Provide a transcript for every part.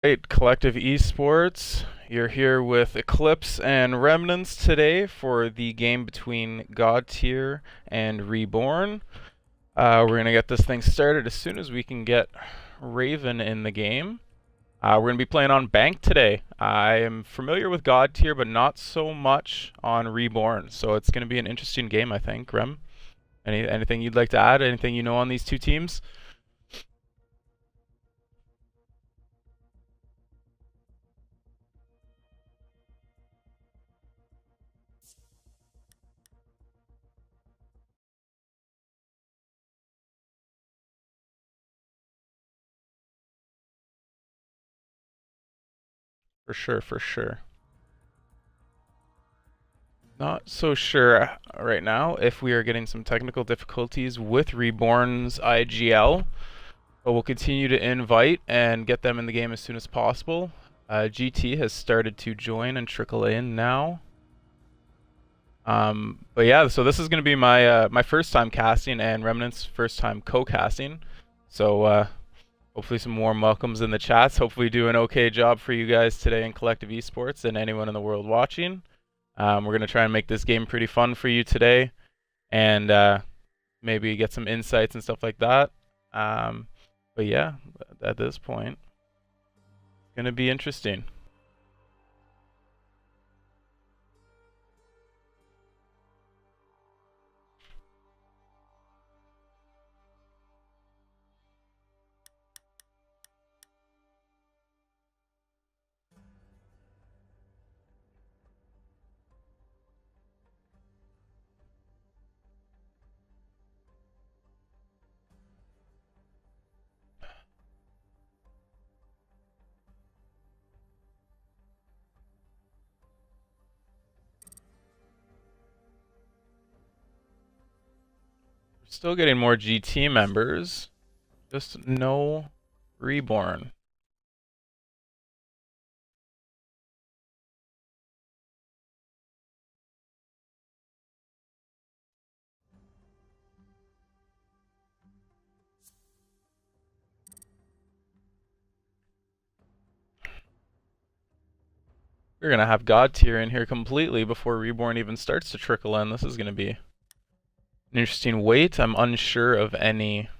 Right, Collective Esports. You're here with Eclipse and Remnants today for the game between God Tier and ReBorn. We're gonna get this thing started as soon as we can get Raven in the game. We're gonna be playing on Bank today. I am familiar with God Tier, but not so much on ReBorn, so it's gonna be an interesting game, I think. Rem, anything you'd like to add? Anything you know on these two teams? For sure, for sure. Not so sure right now if we are getting some technical difficulties with ReBorn's IGL, but we'll continue to invite and get them in the game as soon as possible. GT has started to join and trickle in now. But yeah, so this is going to be my first time casting and Remnant's first time co-casting. So hopefully some warm welcomes in the chats. Hopefully do an okay job for you guys today in Collective Esports and anyone in the world watching. We're going to try and make this game pretty fun for you today and maybe get some insights and stuff like that. But yeah, at this point, it's going to be interesting. We're still getting more GT members, just no ReBorn. We're going to have God Tier in here completely before ReBorn even starts to trickle in. This is going to be an interesting wait. I'm unsure of any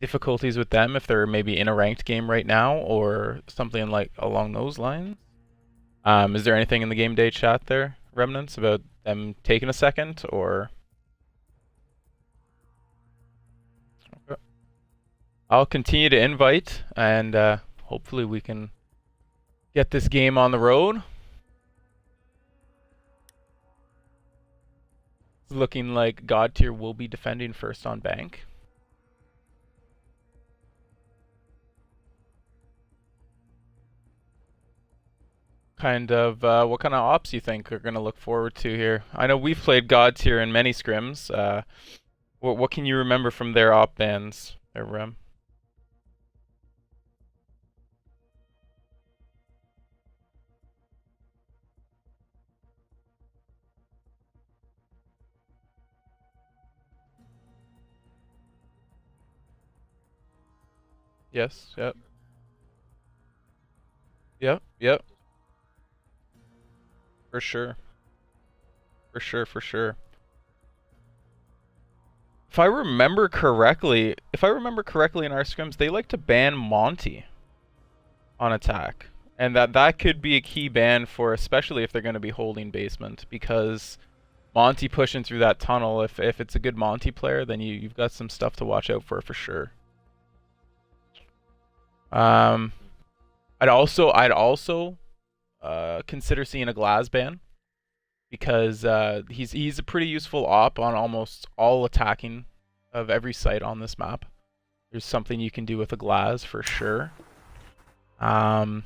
difficulties with them, if they're maybe in a ranked game right now or something like along those lines. Is there anything in the game day chat there, Remnants, about them taking a second or? Okay. I'll continue to invite and hopefully we can get this game on the road. It's looking like God Tier will be defending first on Bank. What kind of ops you think are going to look forward to here? I know we've played God Tier in many scrims. What can you remember from their op bans, there, Rem? Yes, yep. Yep, yep. For sure. For sure, for sure. If I remember correctly in our scrims, they like to ban Monty on attack. And that could be a key ban for, especially if they're going to be holding basement, because Monty pushing through that tunnel, if it's a good Monty player, then you've got some stuff to watch out for sure. I'd also consider seeing a Glass ban, because he's a pretty useful op on almost all attacking of every site on this map. There's something you can do with a Glass for sure. I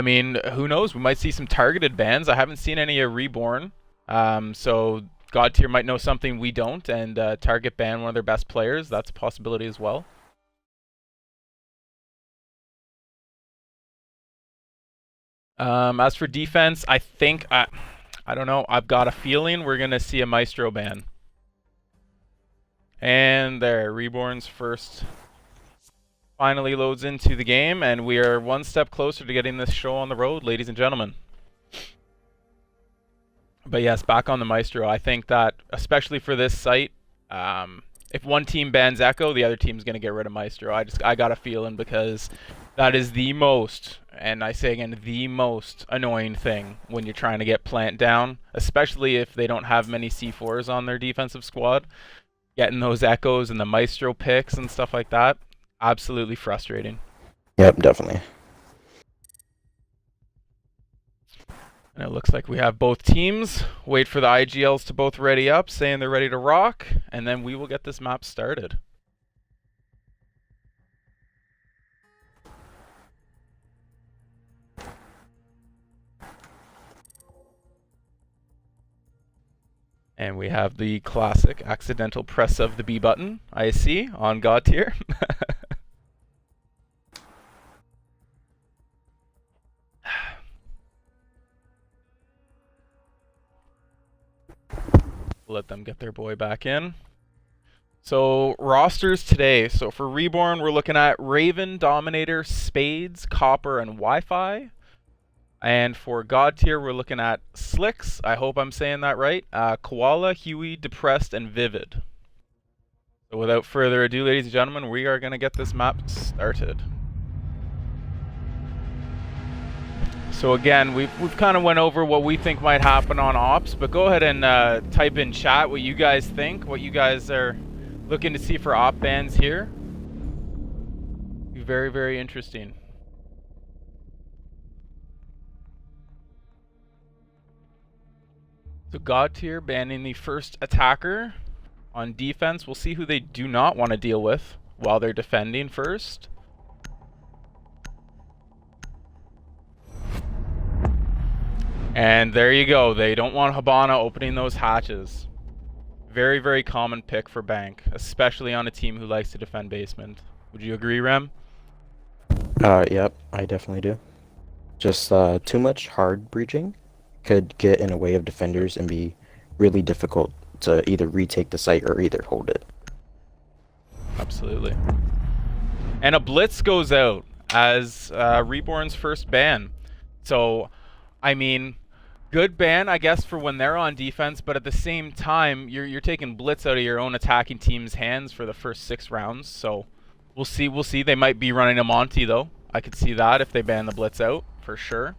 mean, who knows? We might see some targeted bans. I haven't seen any at ReBorn, so God Tier might know something we don't and target ban one of their best players. That's a possibility as well. As for defense, I think I don't know. I've got a feeling we're gonna see a Maestro ban. And there, ReBorn's first finally loads into the game, and we are one step closer to getting this show on the road, ladies and gentlemen. But yes, back on the Maestro. I think that, especially for this site, if one team bans Echo, the other team's going to get rid of Maestro. I got a feeling, because that is the most, and I say again, the most annoying thing when you're trying to get plant down, especially if they don't have many C4s on their defensive squad. Getting those Echoes and the Maestro picks and stuff like that, absolutely frustrating. Yep, definitely. And it looks like we have both teams. Wait for the IGLs to both ready up, saying they're ready to rock, and then we will get this map started. And we have the classic accidental press of the B button, I see, on God tier. Let them get their boy back in. So, rosters today. So for ReBorn, we're looking at Raven, Dominator, Spades, Copper, and Wi-Fi. And for God tier, we're looking at Slicks, I hope I'm saying that right, Koala, Huey, Depressed, and Vivid. So without further ado, ladies and gentlemen, we are going to get this map started. So again, we've kind of went over what we think might happen on Ops, but go ahead and type in chat what you guys think, what you guys are looking to see for Op bans here. Be very, very interesting. So God tier banning the first attacker on defense. We'll see who they do not want to deal with while they're defending first. And there you go. They don't want Habana opening those hatches. Very, very common pick for Bank, especially on a team who likes to defend basement. Would you agree, Rem? Yep, I definitely do. Just too much hard breaching could get in the way of defenders and be really difficult to either retake the site or either hold it. Absolutely. And a blitz goes out as ReBorn's first ban. So, I mean, good ban, I guess, for when they're on defense, but at the same time, you're taking blitz out of your own attacking team's hands for the first 6 rounds. So, we'll see. We'll see. They might be running a Monty, though. I could see that if they ban the blitz out, for sure.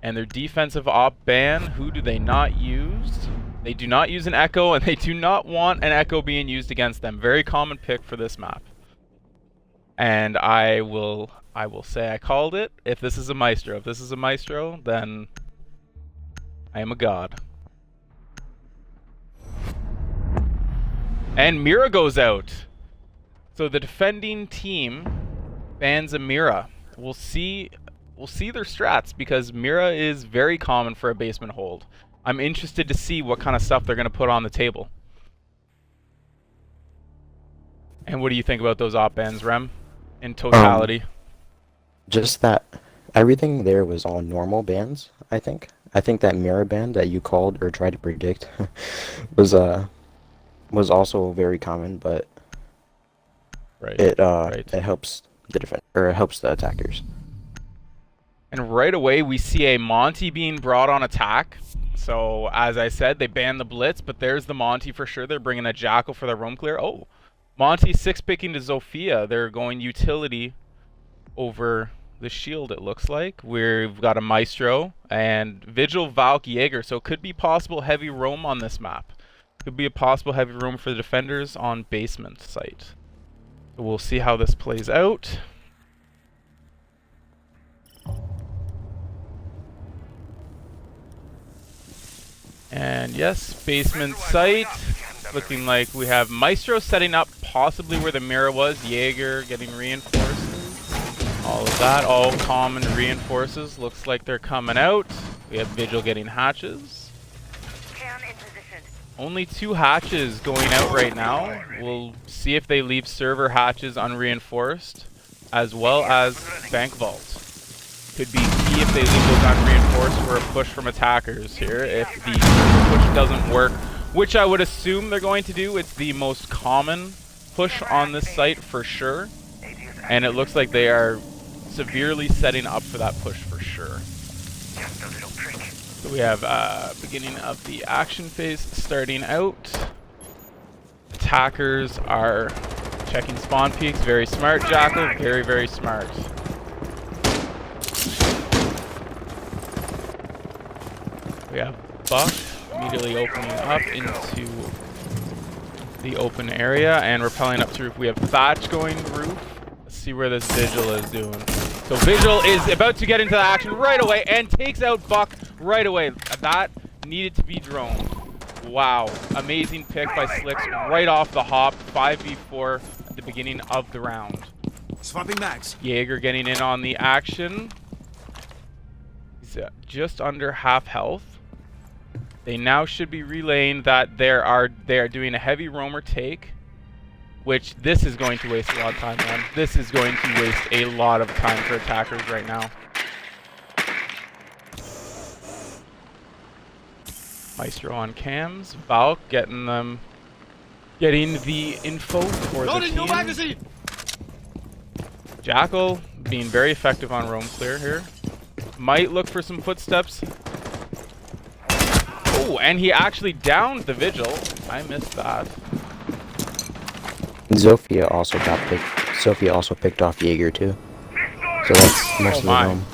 And their defensive op ban, who do they not use? They do not use an Echo, and they do not want an Echo being used against them. Very common pick for this map. And I will say I called it. If this is a Maestro, then I am a god. And Mira goes out. So the defending team bans a Mira. We'll see their strats, because Mira is very common for a basement hold. I'm interested to see what kind of stuff they're going to put on the table. And what do you think about those op bans, Rem, in totality? Just that everything there was all normal bans, I think. I think that Mira ban that you called or tried to predict was also very common, but it helps the defense, or it helps the attackers. And right away, we see a Monty being brought on attack. So, as I said, they banned the blitz, but there's the Monty for sure. They're bringing a Jackal for the roam clear. Oh, Monty 6-picking to Zofia. They're going utility over the shield, it looks like. We've got a Maestro and Vigil, Valk, Jaeger. So, it could be possible heavy roam on this map. Could be a possible heavy roam for the defenders on basement site. So, we'll see how this plays out. And yes, basement site. Looking like we have Maestro setting up possibly where the Mira was. Jaeger getting reinforced. All of that, all common reinforces. Looks like they're coming out. We have Vigil getting hatches. Only 2 hatches going out right now. We'll see if they leave server hatches unreinforced, as well as Bank Vault. Could be key if they leave those unreinforced for a push from attackers here. If the push doesn't work, which I would assume they're going to do, it's the most common push on this site for sure. And it looks like they are severely setting up for that push for sure. So we have beginning of the action phase starting out. Attackers are checking spawn peaks. Very smart, Jackal. Very, very smart. We have Buck immediately opening up into the open area and rappelling up to roof. We have Thatch going roof. Let's see where this Vigil is doing. So Vigil is about to get into the action right away and takes out Buck right away. That needed to be droned. Wow, amazing pick by Slicks right off the hop. 5v4 at the beginning of the round. Swapping mags. Jaeger getting in on the action. He's just under half health. They now should be relaying that they are doing a heavy roamer take, which this is going to waste a lot of time on. This is going to waste a lot of time for attackers right now. Maestro on cams. Valk getting the info for the team. Magazine. Jackal being very effective on roam clear here. Might look for some footsteps. Oh, and he actually downed the Vigil. I missed that. Zofia also got picked. Zofia also picked off Jaeger too. So that's most of the roam.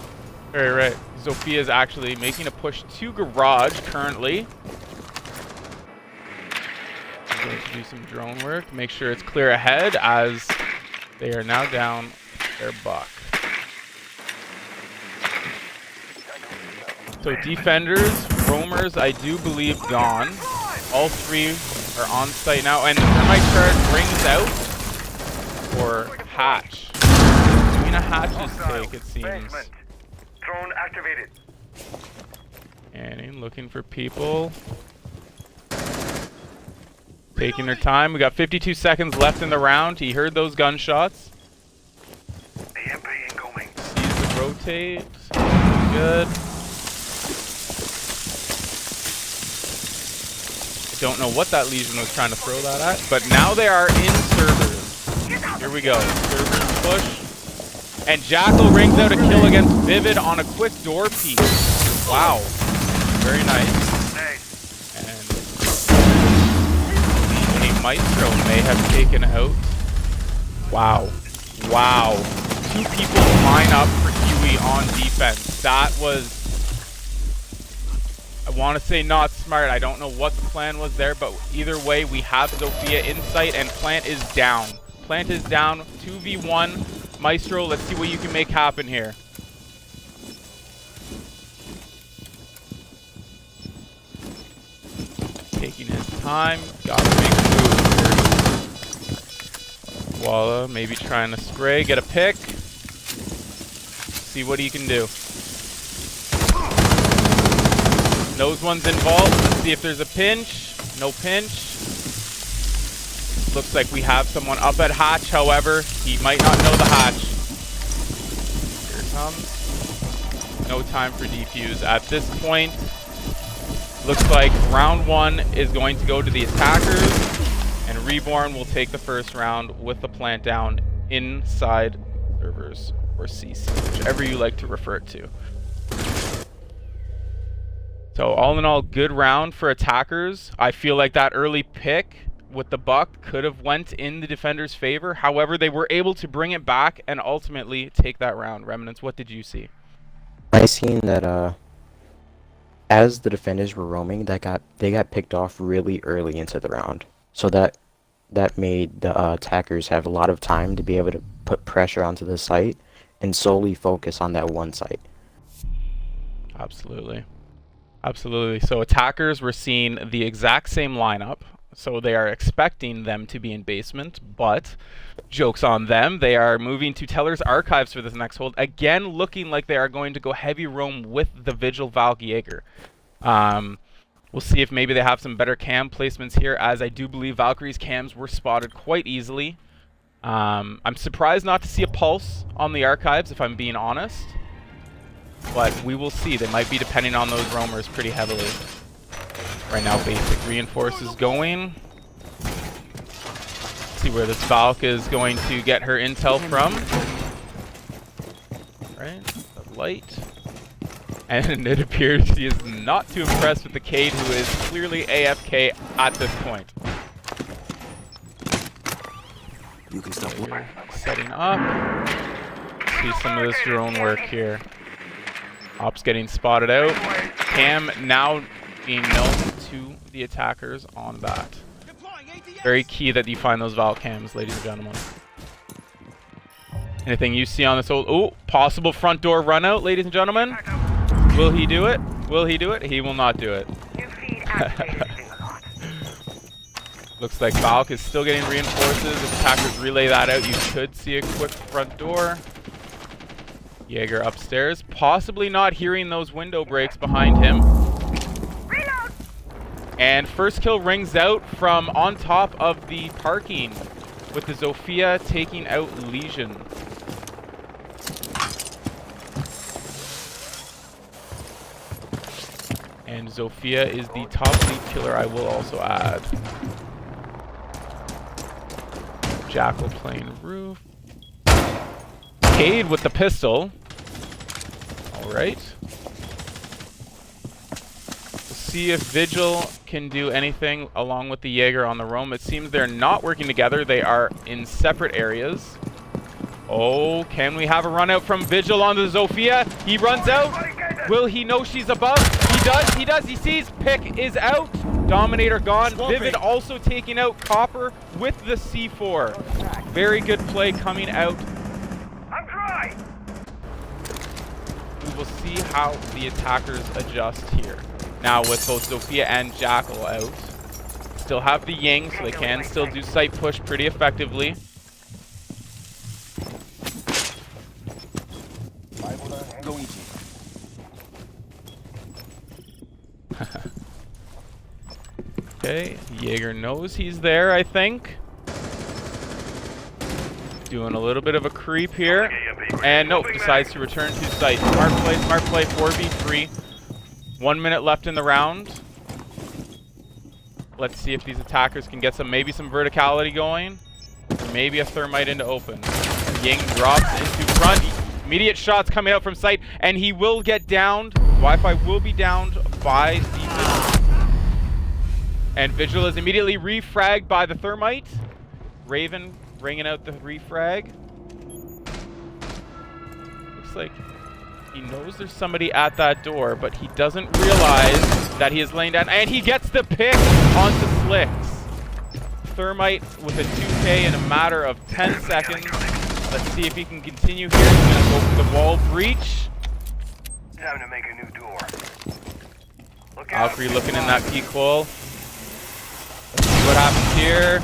Very right. Zofia is actually making a push to garage currently. I'm going to do some drone work. Make sure it's clear ahead as they are now down their Buck. So defenders, roamers, I do believe gone. All three are on site now, and the thermite shard rings out for Hatch. Doing a Hatch's take, it seems. Drone activated. And looking for people. Taking their time. We got 52 seconds left in the round. He heard those gunshots. AMP incoming. Sees the rotate. Good. Don't know what that Legion was trying to throw that at, but now they are in servers. Here we go. Servers push. And Jackal rings out a kill against Vivid on a quick door peek. Wow. Very nice. And a Maestro may have taken out. Wow. Wow. 2 people line up for Huey on defense. That was, I want to say not smart. I don't know what the plan was there, but either way, we have Zofia in sight and Plant is down. Plant is down, 2v1. Maestro, let's see what you can make happen here. Taking his time, gotta make a move here. Walla, maybe trying to spray, get a pick. See what he can do. Knows one's involved. Let's see if there's a pinch. No pinch. Looks like we have someone up at hatch, however. He might not know the hatch. Here it comes. No time for defuse. At this point, looks like round 1 is going to go to the attackers, and ReBorn will take the first round with the plant down inside servers, or CC, whichever you like to refer it to. So all in all, good round for attackers. I feel like that early pick with the Buck could have went in the defenders' favor. However, they were able to bring it back and ultimately take that round. Remnants, what did you see? I seen that as the defenders were roaming, they got picked off really early into the round. So that made the attackers have a lot of time to be able to put pressure onto the site and solely focus on that one site. Absolutely. Absolutely. So attackers were seeing the exact same lineup. So they are expecting them to be in basement, but joke's on them. They are moving to Teller's Archives for this next hold. Again, looking like they are going to go heavy roam with the Vigil Valk Jaeger. We'll see if maybe they have some better cam placements here, as I do believe Valkyrie's cams were spotted quite easily. I'm surprised not to see a pulse on the Archives, if I'm being honest. But we will see. They might be depending on those roamers pretty heavily. Right now, basic reinforce is going. see where this Valk is going to get her intel from. Right, the light. And it appears she is not too impressed with the Cade, who is clearly AFK at this point. You can stop. Setting up. See some of this drone work here. Ops getting spotted out. Cam now being known to the attackers on that. Very key that you find those Valk cams, ladies and gentlemen. Anything you see on this old... Oh, possible front door run out, ladies and gentlemen. Will he do it? Will he do it? He will not do it. Looks like Valk is still getting reinforces. If attackers relay that out, you could see a quick front door. Jaeger upstairs, possibly not hearing those window breaks behind him. Reload. And first kill rings out from on top of the parking, with the Zofia taking out Legion. And Zofia is the top lead killer, I will also add. Jackal playing roof. Cade with the pistol. Alright. We'll see if Vigil can do anything along with the Jaeger on the roam. It seems they're not working together. They are in separate areas. Oh, can we have a run out from Vigil on the Zofia? He runs out. Will he know she's above? He does. He does. He sees. Pick is out. Dominator gone. Vivid also taking out Copper with the C4. Very good play coming out. I'm dry. We will see how the attackers adjust here. Now with both Zofia and Jackal out. Still have the Ying, so they can still do site push pretty effectively. Okay, Jaeger knows he's there, I think. Doing a little bit of a creep here. And nope, decides to return to site. Smart play, 4v3. 1 minute left in the round. Let's see if these attackers can get maybe some verticality going. Or maybe a thermite into open. Ying drops into front. Immediate shots coming out from site, and he will get downed. Wi-Fi will be downed by the Vigil. And Vigil is immediately refragged by the thermite. Raven bringing out the refrag. Looks like he knows there's somebody at that door, but he doesn't realize that he is laying down. And he gets the pick onto Slicks. Thermite with a 2K in a matter of 10 seconds. Let's see if he can continue here. He's going to go for the wall breach. Time to make a new door. Look out. Valkyrie looking in that peak hole. Let's see what happens here.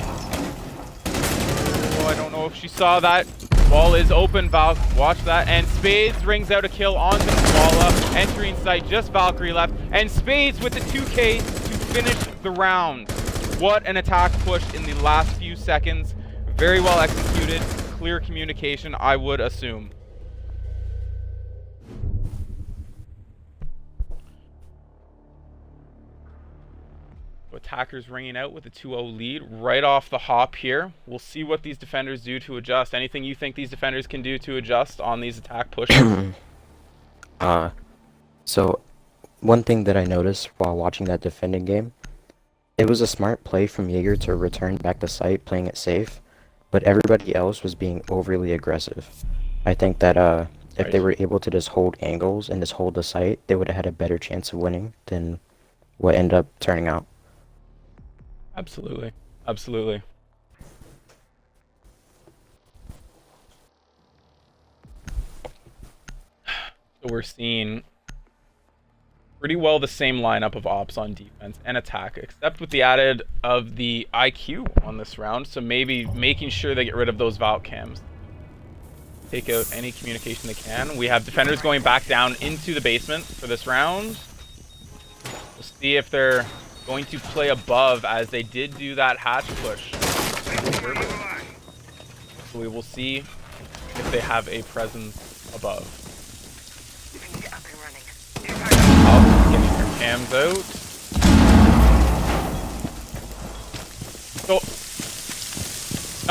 Oh, I don't know if she saw that. Wall is open, Valk. Watch that. And Spades rings out a kill onto Koala. Entering site, just Valkyrie left. And Spades with the 2K to finish the round. What an attack push in the last few seconds. Very well executed. Clear communication, I would assume. Attackers ringing out with a 2-0 lead right off the hop here. We'll see what these defenders do to adjust. Anything you think these defenders can do to adjust on these attack pushes? So one thing that I noticed while watching that defending game, it was a smart play from Jaeger to return back to site, playing it safe, but everybody else was being overly aggressive. I think that if they were able to just hold angles and just hold the site, they would have had a better chance of winning than what ended up turning out. Absolutely. Absolutely. So we're seeing pretty well the same lineup of ops on defense and attack, except with the added of the IQ on this round. So maybe making sure they get rid of those Valk cams. Take out any communication they can. We have defenders going back down into the basement for this round. We'll see if they're going to play above, as they did do that hatch push. So we will see if they have a presence above. Getting her cams out. So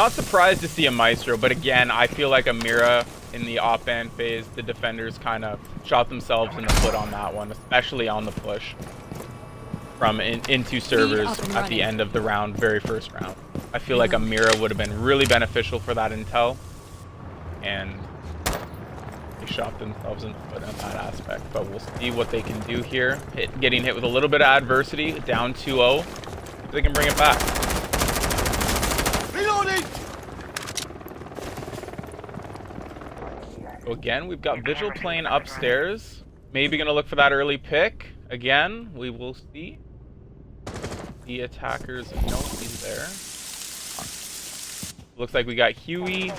Not surprised to see a Maestro, but again, I feel like a Mira in the op-ban phase, the defenders kind of shot themselves in the foot on that one, especially on the push from into servers at the end of the round, very first round. I feel like a Mira would have been really beneficial for that intel, and they shot themselves in the foot on that aspect. But we'll see what they can do here. Getting hit with a little bit of adversity, down 2-0. If they can bring it back. Reloading! So again, we've got Vigil playing upstairs. Maybe gonna look for that early pick. Again, we will see. The attackers, no, he's there. Looks like we got Huey.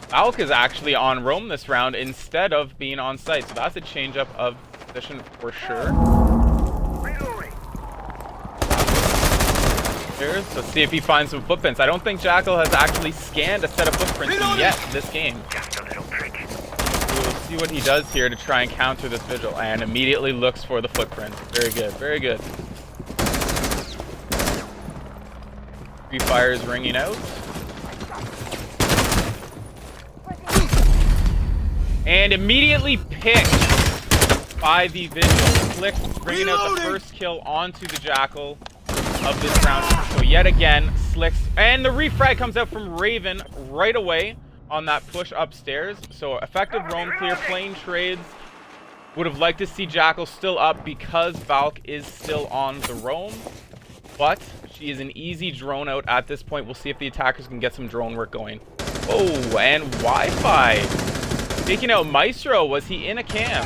Valk is actually on roam this round instead of being on site, so that's a change up of position for sure. Let's see if he finds some footprints. I don't think Jackal has actually scanned a set of footprints yet this game. We'll see what he does here to try and counter this Vigil, and immediately looks for the footprint. Very good, very good. 3 fires ringing out. And immediately picked by the Vigil. Flick bringing out the first kill onto the Jackal of this round. So yet again, Slicks, and the refrag comes out from Raven right away on that push upstairs. So effective roam clear, playing trades. Would have liked to see Jackal still up because Valk is still on the roam. But she is an easy drone out at this point. We'll see if the attackers can get some drone work going. Oh, and Wi-Fi. Taking out Maestro, was he in a cam?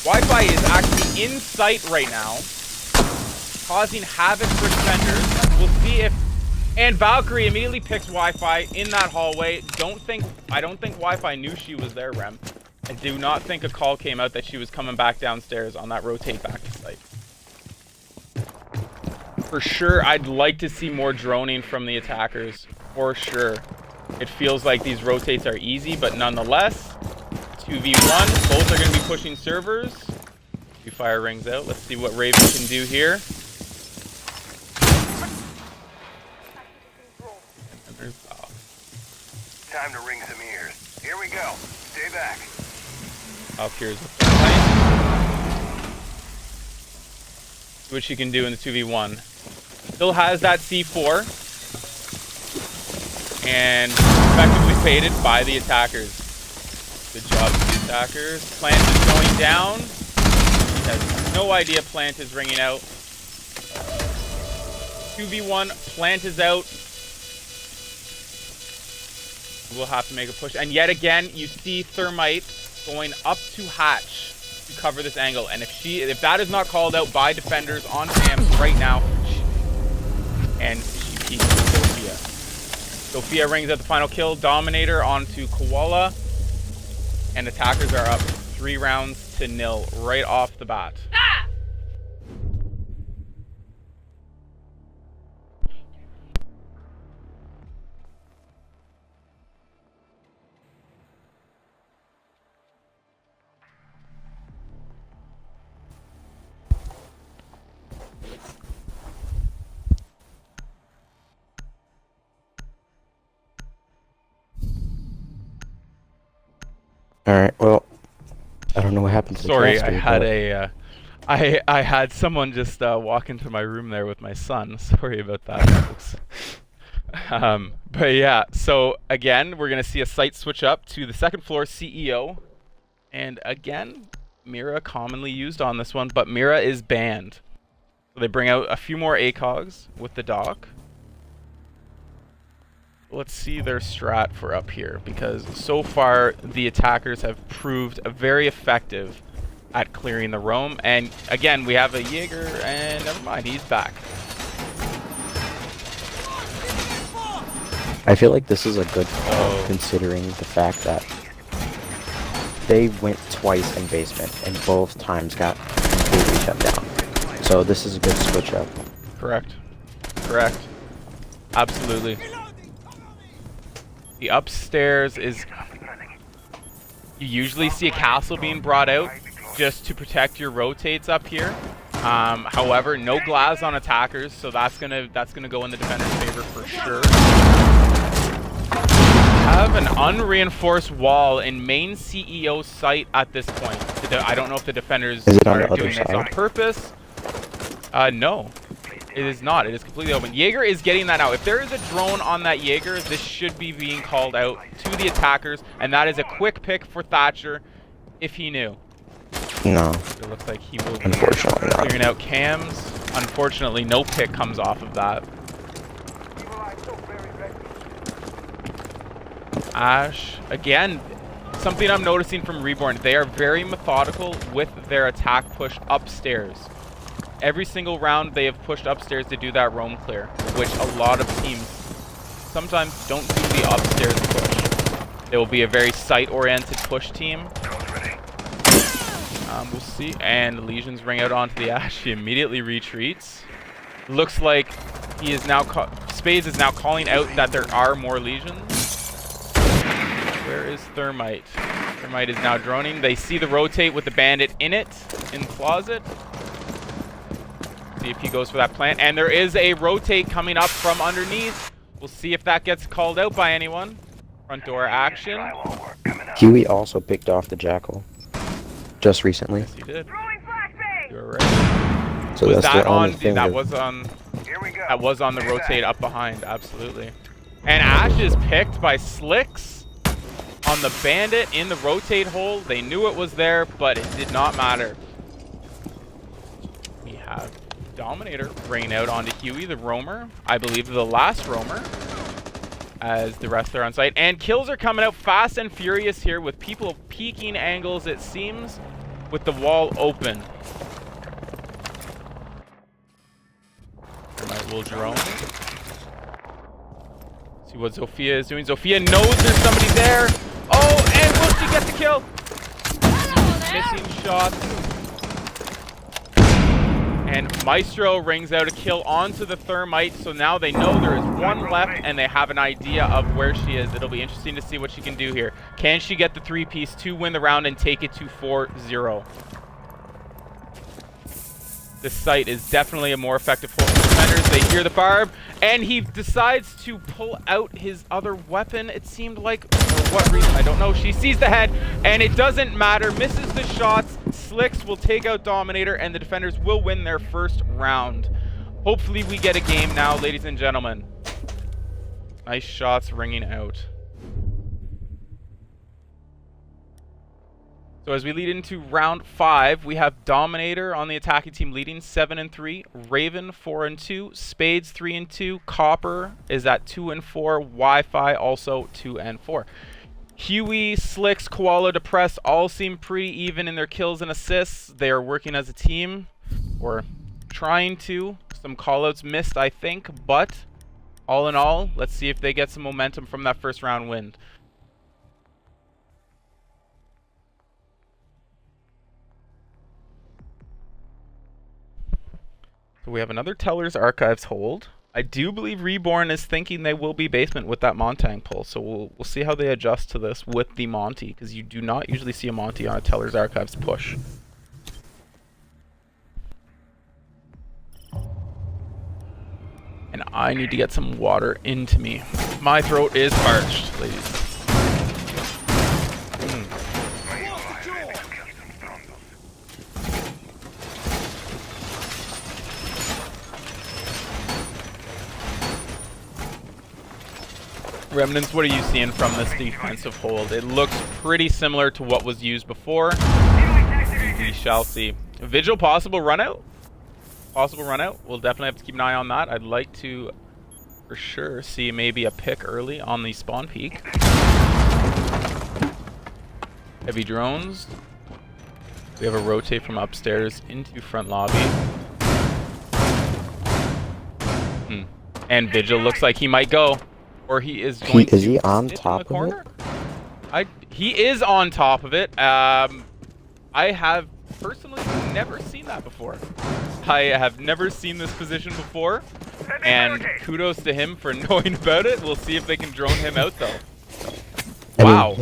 Wi-Fi is actually in sight right now, causing havoc for defenders. We'll see if... And Valkyrie immediately picks Wi-Fi in that hallway. I don't think Wi-Fi knew she was there, Rem. I do not think a call came out that she was coming back downstairs on that rotate back to site. For sure, I'd like to see more droning from the attackers. For sure. It feels like these rotates are easy, but nonetheless, 2v1. Both are going to be pushing servers. 2 fire rings out. Let's see what Raven can do here. And there's Time to ring some ears. Here we go. Stay back. Valkyrie's see what she can do in the 2v1. Still has that C4. And effectively baited by the attackers. Good job to the attackers. Plant is going down. He has no idea Plant is ringing out. 2v1, Plant is out. We'll have to make a push. And yet again, you see Thermite going up to hatch to cover this angle. And if that is not called out by defenders on cams right now, and she peeks Sophia. Sophia rings out the final kill. Dominator onto Koala. And attackers are up 3 rounds to 0 right off the bat. Alright, well, I don't know what happened to the Sorry, transfer, I had but... a I had someone just walk into my room there with my son. Sorry about that, folks. But yeah, so again, we're gonna see a site switch up to the second floor CEO, and again, Mira commonly used on this one, but Mira is banned. So they bring out a few more ACOGs with the dock. Let's see their strat for up here, because so far the attackers have proved very effective at clearing the roam. And again, we have a Jaeger, and never mind, he's back. I feel like this is a good call, considering the fact that they went twice in basement, and both times got completely shut down. So this is a good switch up. Correct. Correct. Absolutely. The upstairs is... You usually see a castle being brought out just to protect your rotates up here. However, no glass on attackers, so that's gonna go in the defender's favor for sure. Have an unreinforced wall in main CEO site at this point. I don't know if the defenders are doing this on purpose. No, it is not. It is completely open. Jaeger is getting that out. If there is a drone on that Jaeger, this should be being called out to the attackers, and that is a quick pick for Thatcher if he knew. No. It looks like he will be Unfortunately not. clearing out cams. Unfortunately, no pick comes off of that. Ash, again, something I'm noticing from ReBorn, they are very methodical with their attack push upstairs. Every single round they have pushed upstairs to do that roam clear, which a lot of teams sometimes don't do the upstairs push. They will be a very site-oriented push team. We'll see. And Legions ring out onto the Ash. He immediately retreats. Looks like he is now Spades is now calling out that there are more Legions. Where is Thermite? Thermite is now droning. They see the rotate with the bandit in it, in the closet. See if he goes for that plant. And there is a rotate coming up from underneath. We'll see if that gets called out by anyone. Front door action. Huey also picked off the Jackal just recently. Yes, he did. You're right. So Was that's that the only on? thing That was on the rotate up behind. Absolutely. And Ash is picked by Slicks on the bandit in the rotate hole. They knew it was there, but it did not matter. We have Dominator bringing out onto Huey, the roamer. I believe the last roamer, as the rest are on site. And kills are coming out fast and furious here with people peeking angles, it seems, with the wall open. Thermite will drone. See what Zofia is doing. Zofia knows there's somebody there. Oh, and will she get the kill? Missing shots. And Maestro rings out a kill onto the Thermite, so now they know there is one left and they have an idea of where she is. It'll be interesting to see what she can do here. Can she get the 3-piece to win the round and take it to 4-0? This site is definitely a more effective hold for defenders. They hear the barb, and he decides to pull out his other weapon, it seemed like. For what reason? I don't know. She sees the head, and it doesn't matter. Misses the shots. Slicks will take out Dominator, and the defenders will win their first round. Hopefully we get a game now, ladies and gentlemen. Nice shots ringing out. So as we lead into round 5, we have Dominator on the attacking team leading 7-3, Raven 4-2, Spades 3-2, Copper is at 2-4, Wi-Fi also 2-4. Huey, Slicks, Koala, Depressed all seem pretty even in their kills and assists. They are working as a team, or trying to. Some callouts missed, I think, but all in all, let's see if they get some momentum from that first round win. So we have another Teller's Archives hold. I do believe ReBorn is thinking they will be basement with that Montang pull, so we'll see how they adjust to this with the Monty, because you do not usually see a Monty on a Teller's Archives push. And I need to get some water into me. My throat is parched, ladies. Remnants, what are you seeing from this defensive hold? It looks pretty similar to what was used before. We shall see. Vigil, possible run out? Possible run out. We'll definitely have to keep an eye on that. I'd like to, for sure, see maybe a pick early on the spawn peak. Heavy drones. We have a rotate from upstairs into front lobby. And Vigil looks like he might go. Or he is going to. Is he on top of it? He is on top of it. I have personally never seen that before. I have never seen this position before. And kudos to him for knowing about it. We'll see if they can drone him out though. Wow.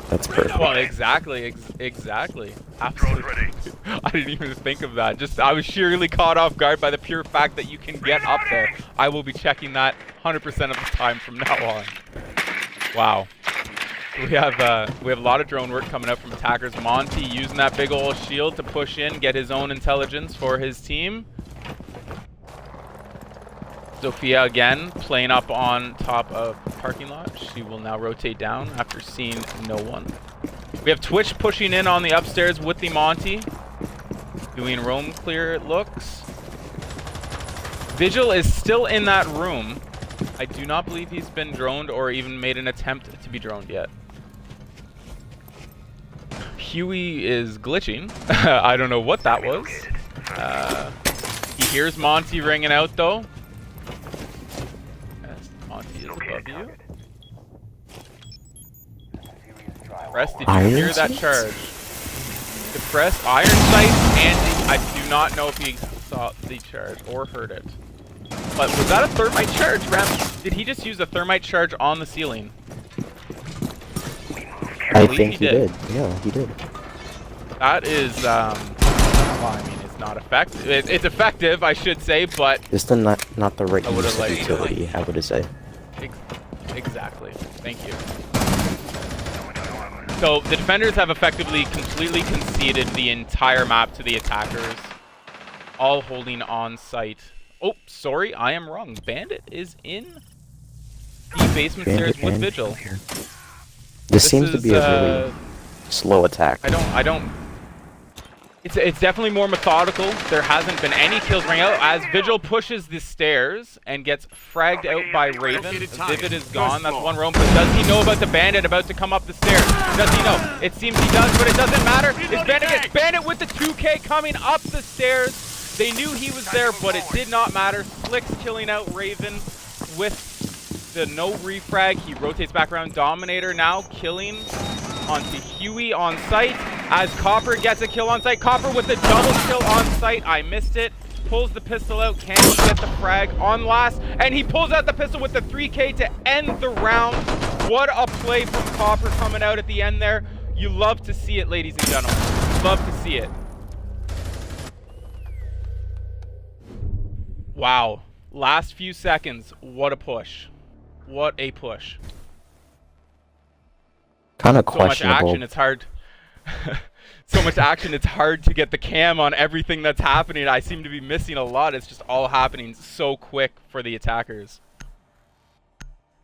That That's perfect. Well, exactly, exactly. Absolutely. I didn't even think of that. Just I was sheerly caught off guard by the pure fact that you can get up there. I will be checking that 100% of the time from now on. Wow. We have a lot of drone work coming up from attackers. Monty using that big old shield to push in, get his own intelligence for his team. Sophia again playing up on top of the parking lot. She will now rotate down after seeing no one. We have Twitch pushing in on the upstairs with the Monty. Doing roam clear, it looks. Vigil is still in that room. I do not believe he's been droned or even made an attempt to be droned yet. Huey is glitching. I don't know what that was. He hears Monty ringing out though. Yes, Monty is above you. Press, did you hear that charge? Depress Iron Sight, and I do not know if he saw the charge or heard it. But was that a thermite charge, Rem? Did he just use a thermite charge on the ceiling? I think he did. Yeah, he did. That is, well, I mean, it's not effective. It's effective, I should say, but It's the not the right use of utility, I would say. Exactly. Thank you. So the defenders have effectively completely conceded the entire map to the attackers, all holding on site. Oh, sorry, I am wrong. Bandit is in the basement stairs with Vigil. This seems to be a really slow attack. I don't. It's definitely more methodical. There hasn't been any kills ring out as Vigil pushes the stairs and gets fragged out by Raven. Vivid is gone. That's one roam. But does he know about the Bandit about to come up the stairs? Does he know? It seems he does, but it doesn't matter. It's Bandit with the 2K coming up the stairs. They knew he was there, but it did not matter. Slick's killing out Raven with the no refrag. He rotates back around. Dominator now killing onto Huey on site as Copper gets a kill on site. Copper with the double kill on site. I missed it. Pulls the pistol out. Can he get the frag on last? And he pulls out the pistol with the 3K to end the round. What a play from Copper coming out at the end there. You love to see it, ladies and gentlemen. Love to see it. Wow. Last few seconds. What a push. What a push. Kind of So much questionable. action, it's hard. So much action, it's hard to get the cam on everything that's happening. I seem to be missing a lot. It's just all happening so quick for the attackers.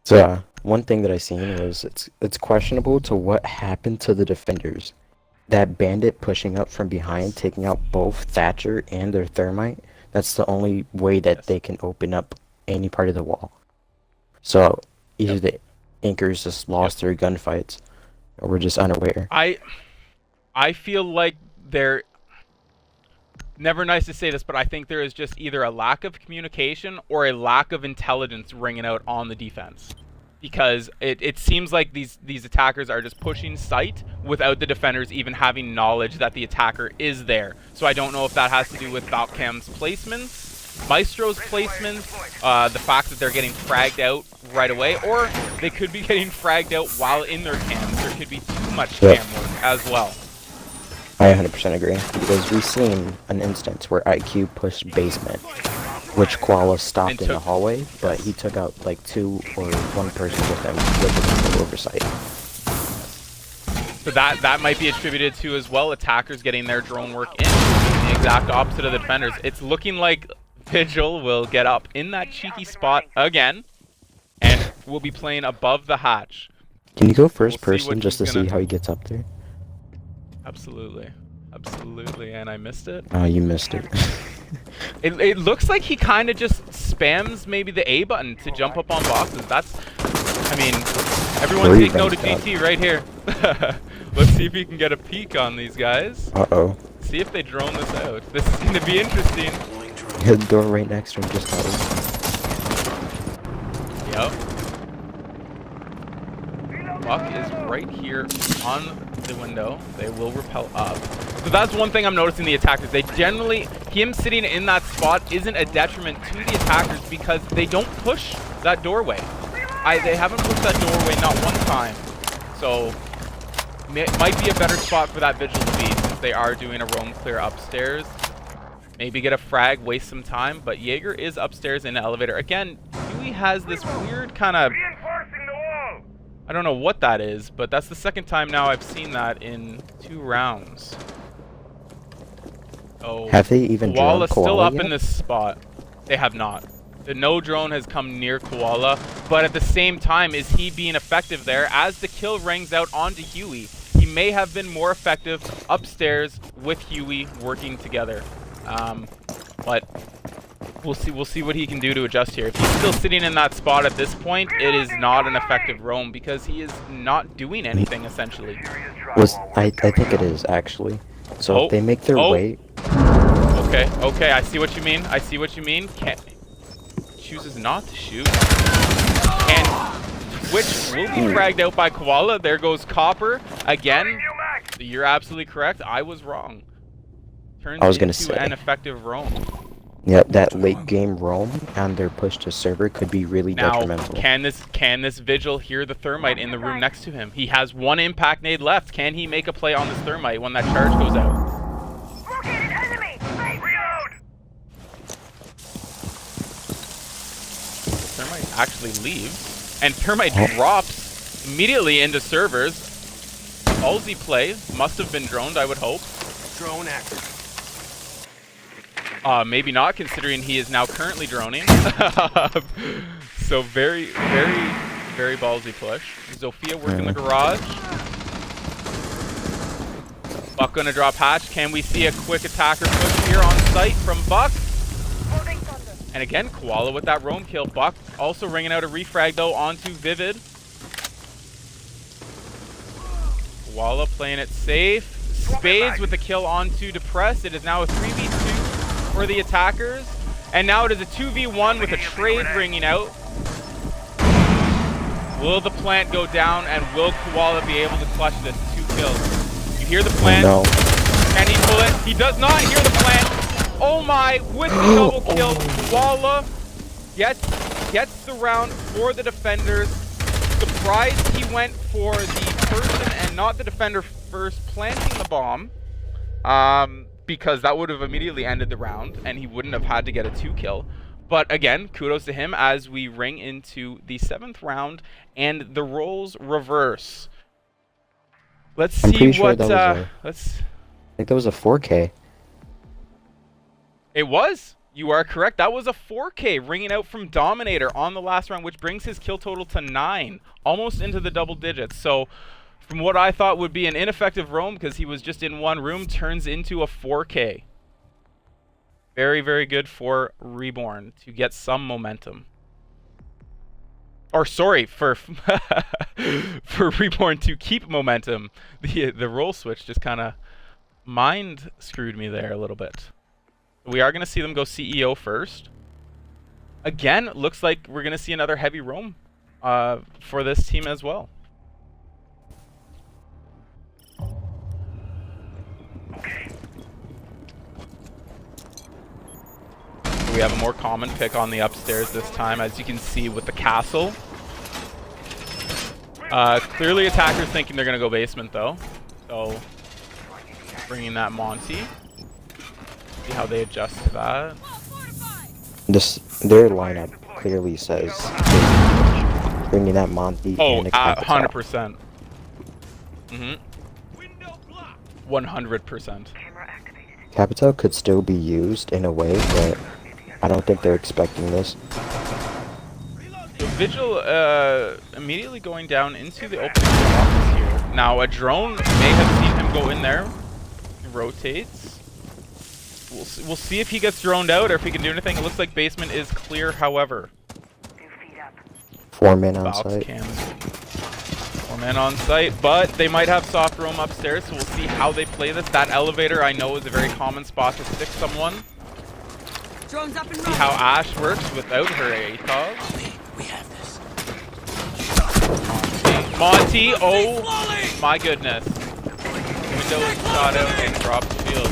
So one thing that I seen was it's questionable to what happened to the defenders. That Bandit pushing up from behind, taking out both Thatcher and their thermite. That's the only way that they can open up any part of the wall. So either the Inkers just lost their gunfights, or we're just unaware. I feel like they're never nice to say this, but I think there is just either a lack of communication or a lack of intelligence ringing out on the defense. Because it seems like these attackers are just pushing site without the defenders even having knowledge that the attacker is there. So I don't know if that has to do with Valcam's placements, Maestro's placements, the fact that they're getting fragged out right away, or they could be getting fragged out while in their cams. There could be too much cam work as well. I 100% agree, because we've seen an instance where IQ pushed basement, which Koala stopped in the hallway, but he took out like 2 or 1 person with him with the oversight. So that might be attributed to as well attackers getting their drone work in, the exact opposite of the defenders. It's looking like Vigil will get up in that cheeky spot again, and will be playing above the hatch. Can you go first person just to see how he gets up there? Absolutely. Absolutely, and I missed it. Oh, you missed it. It looks like he kind of just spams maybe the A button to jump up on boxes. That's, I mean, everyone take note of GT right here. Let's see if we can get a peek on these guys. Uh-oh. See if they drone this out. This is going to be interesting. The door right next to him just got open. Yep. Buck is right here on the window. They will rappel up. So that's one thing I'm noticing the attackers. They generally, him sitting in that spot isn't a detriment to the attackers because they don't push that doorway. They haven't pushed that doorway not one time. So might be a better spot for that Vigil to be, since they are doing a roam clear upstairs. Maybe get a frag, waste some time, but Jaeger is upstairs in the elevator. Again, Huey has this weird kind of... Reinforcing the wall. I don't know what that is, but that's the second time now I've seen that in 2 rounds. Oh, Have they even drawn Koala's still Koala up yet? in this spot. They have not. No drone has come near Koala, but at the same time, is he being effective there? As the kill rings out onto Huey, he may have been more effective upstairs with Huey working together. But we'll see what he can do to adjust here. If he's still sitting in that spot at this point, it is not an effective roam because he is not doing anything essentially. I think it is actually. So if they make their way. Okay, I see what you mean. Chooses not to shoot. And Twitch will be fragged out by Koala. There goes Copper again. You're absolutely correct. I was wrong. Turns I was gonna into say an effective roam. Yeah, that late game roam and their push to server could be really detrimental. Can this Vigil hear the thermite in the room next to him? He has 1 impact nade left. Can he make a play on this thermite when that charge goes out? Located enemy. Reload. The thermite actually leaves, and thermite drops immediately into servers. Ballsy play, must have been droned, I would hope. Drone active. Maybe not, considering he is now currently droning. So very ballsy push. Zofia working the garage. Buck gonna drop hatch. Can we see a quick attacker push here on site from Buck? And again, Koala with that roam kill. Buck also ringing out a refrag though onto Vivid. Koala playing it safe. Spades with the kill onto Depressed. It is now a 3v2 for the attackers. And now it is a 2v1 with a trade ringing out. Will the plant go down and will Koala be able to clutch this? 2 kills. You hear the plant? No. Can he pull it? He does not hear the plant. Oh my, with the double kill, Koala gets the round for the defenders. Surprised he went for the person and not the defender first planting the bomb. Because that would have immediately ended the round and he wouldn't have had to get a 2 kill. But again, kudos to him as we ring into the 7th round and the roles reverse. Let's see what I think that was a 4K. It was. You are correct. That was a 4K ringing out from Dominator on the last round, which brings his kill total to 9, almost into the double digits. So from what I thought would be an ineffective roam because he was just in one room, turns into a 4K. Very, very good for ReBorn to get some momentum. Or sorry, for ReBorn to keep momentum. The role switch just kind of mind screwed me there a little bit. We are going to see them go CEO first. Again, looks like we're going to see another heavy roam for this team as well. We have a more common pick on the upstairs this time, as you can see with the castle. Clearly attackers thinking they're going to go basement though. So bringing that Monty. See how they adjust to that. Their lineup clearly says bringing that Monty. Oh, and 100%. 100%. Capital could still be used in a way, but I don't think they're expecting this. So Vigil immediately going down into the opening of the office here. Now a drone may have seen him go in there. He rotates. We'll see if he gets droned out or if he can do anything. It looks like basement is clear, however. 4 men on site. 4 men on site, but they might have soft roam upstairs, so we'll see how they play this. That elevator, I know, is a very common spot to stick someone. Drones up and See how Ash works without her ACOG. We have this. Monty, oh my goodness. Windows shot out and dropped the shield.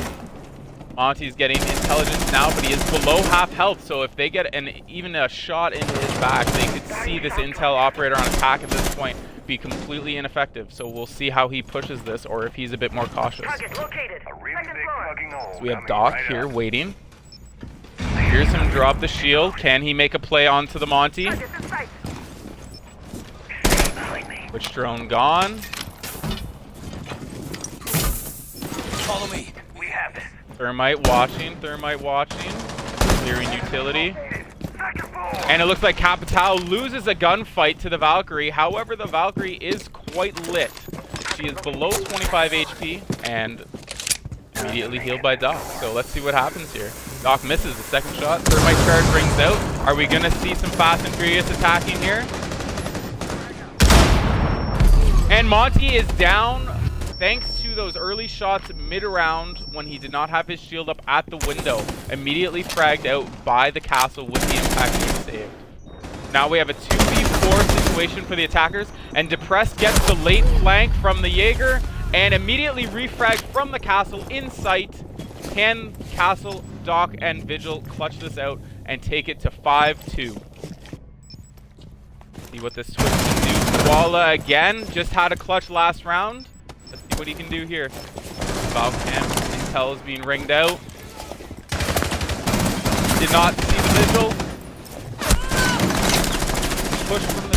Monty's getting intelligence now, but he is below half health, so if they get even a shot into his back, they could see this intel operator on attack at this point be completely ineffective. So we'll see how he pushes this, or if he's a bit more cautious. Target located. A really big fucking hole. So we have Coming Doc right here up. waiting. Here's him drop the shield. Can he make a play onto the Monty? Target in sight. Behind me. Which drone gone? Follow me. We have this. Thermite watching, clearing utility. Second floor. And it looks like Capital loses a gunfight to the Valkyrie. However, the Valkyrie is quite lit. She is below 25 HP and immediately healed by Doc. So let's see what happens here. Doc misses the second shot. Thermite charge rings out. Are we going to see some Fast and Furious attacking here? And Monty is down thanks to those early shots mid-round when he did not have his shield up at the window. Immediately fragged out by the castle with the impact being saved. Now we have a 2v4 situation for the attackers, and Depressed gets the late flank from the Jaeger and immediately refragged from the castle in sight. Can Castle, Doc, and Vigil clutch this out and take it to 5-2? See what this switch can do. Koala again just had a clutch last round. Let's see what he can do here. Valcam intel is being ringed out. Did not see the Vigil. Push from the